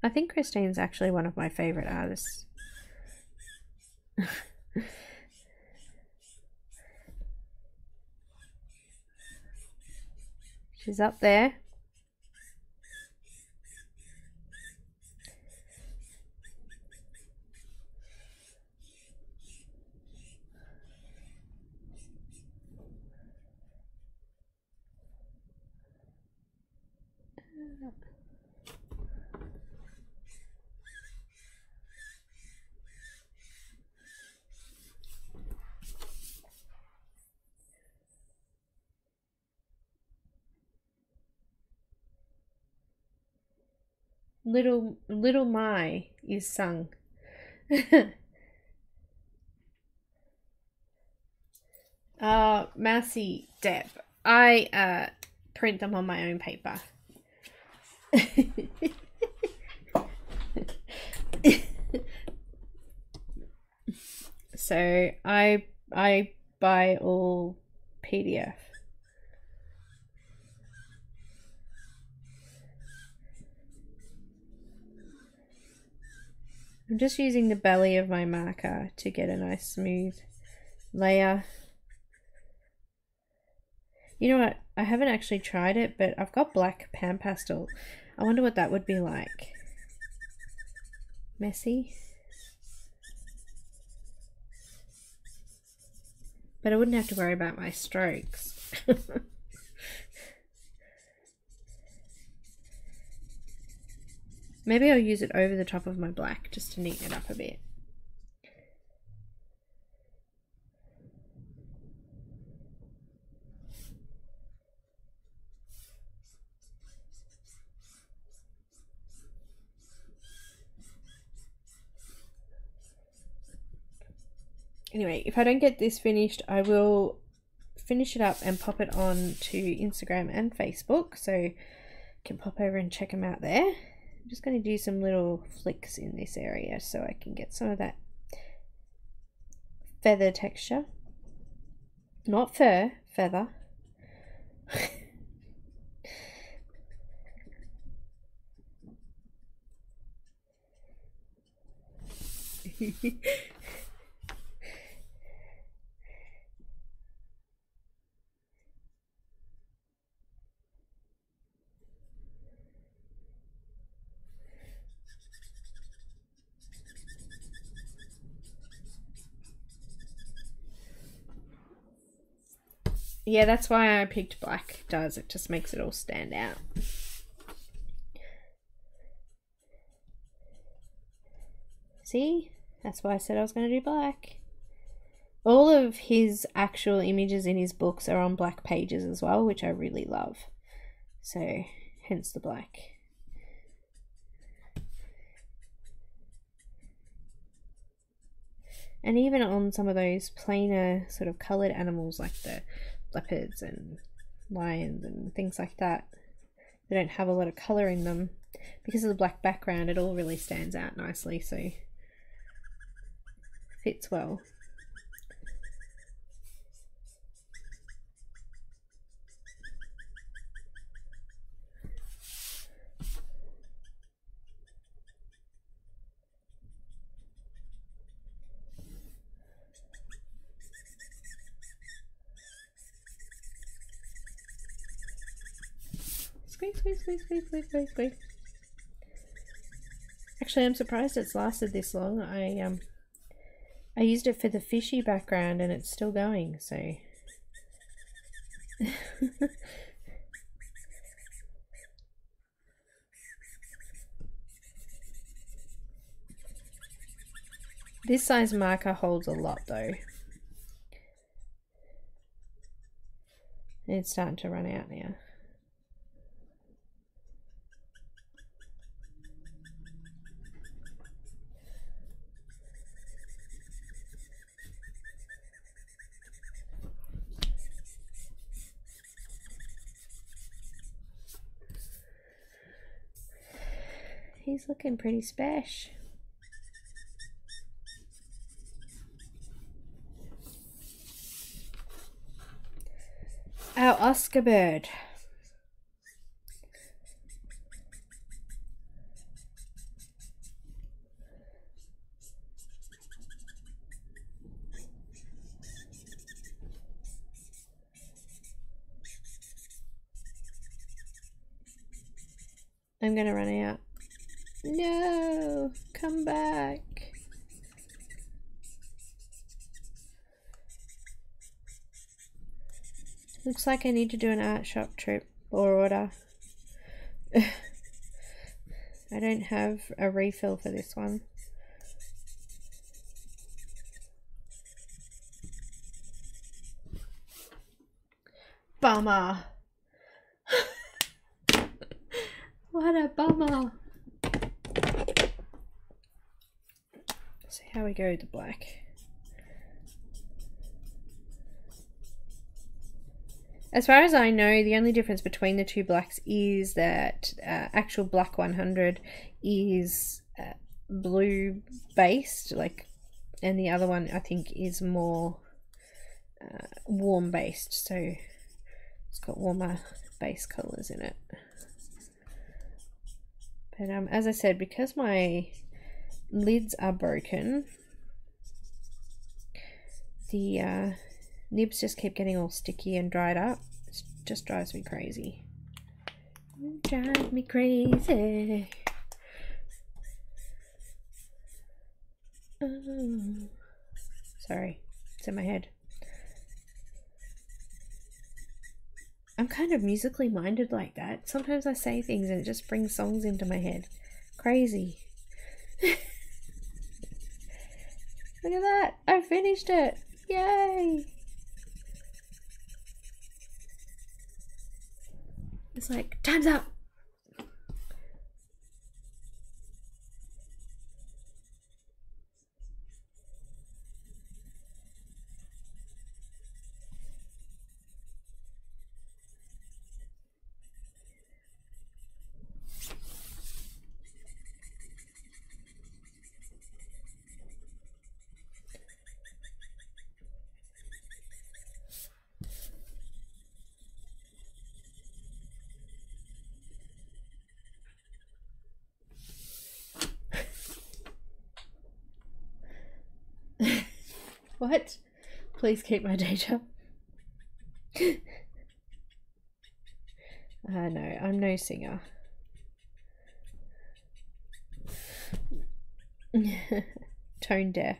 I think Christine's actually one of my favourite artists. She's up there. Little My is sung. Massey, Deb. I print them on my own paper. So I buy all PDF. I'm just using the belly of my marker to get a nice smooth layer. You know what? I haven't actually tried it, but I've got black PanPastel. I wonder what that would be like. Messy. But I wouldn't have to worry about my strokes. Maybe I'll use it over the top of my black just to neaten it up a bit. Anyway, if I don't get this finished, I will finish it up and pop it on to Instagram and Facebook, so you can pop over and check them out there. I'm just going to do some little flicks in this area so I can get some of that feather texture. Not fur, feather. Yeah, that's why I picked black. It just makes it all stand out. See? That's why I said I was going to do black. All of his actual images in his books are on black pages as well, which I really love. So, hence the black. And even on some of those plainer sort of coloured animals like the leopards and lions and things like that, they don't have a lot of colour in them. Because of the black background, it all really stands out nicely, so fits well. Squeeze. Actually, I'm surprised it's lasted this long. I used it for the fishy background and it's still going, so this size marker holds a lot though. It's starting to run out now. He's looking pretty special. Our Oscar bird. I'm gonna run out. No, come back. Looks like I need to do an art shop trip or order. I don't have a refill for this one. Bummer. What a bummer. See how we go with the black. As far as I know, the only difference between the two blacks is that actual black 100 is blue based, and the other one I think is more warm based, so it's got warmer base colors in it. But as I said, because my lids are broken. The nibs just keep getting all sticky and dried up. It just drives me crazy. Drive me crazy. Oh. Sorry, it's in my head. I'm kind of musically minded like that. Sometimes I say things and it just brings songs into my head. Crazy. Look at that! I finished it! Yay! It's like, time's up! What? Please keep my day job. No, I'm no singer. Tone deaf.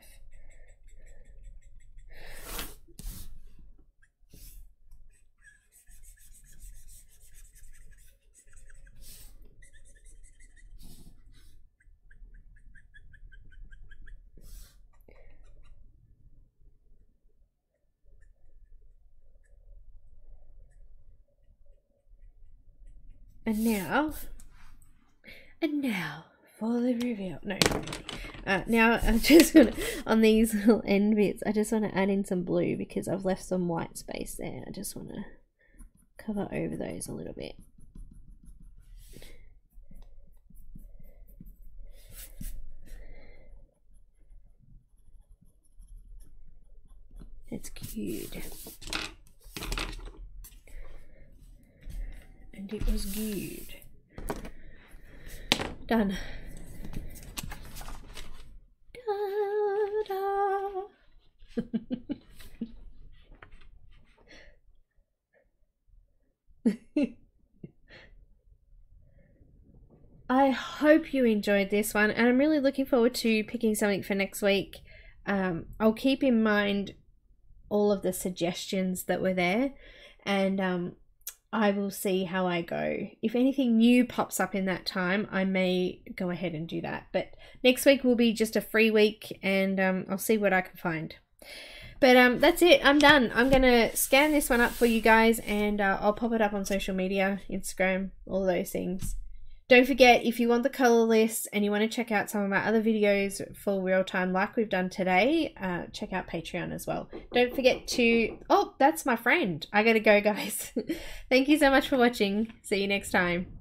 And now for the reveal. No. Now I just want to, on these little end bits, I just want to add in some blue because I've left some white space there. I just want to cover over those a little bit. It's cute. And it was good. Done. Da, da. I hope you enjoyed this one, and I'm really looking forward to picking something for next week. I'll keep in mind all of the suggestions that were there, and I will see how I go. If anything new pops up in that time, I may go ahead and do that. But next week will be just a free week, and I'll see what I can find. But that's it. I'm done. I'm going to scan this one up for you guys, and I'll pop it up on social media, Instagram, all those things. Don't forget, if you want the color list and you want to check out some of my other videos for real time like we've done today, check out Patreon as well. Don't forget to... Oh, that's my friend. I gotta go, guys. Thank you so much for watching. See you next time.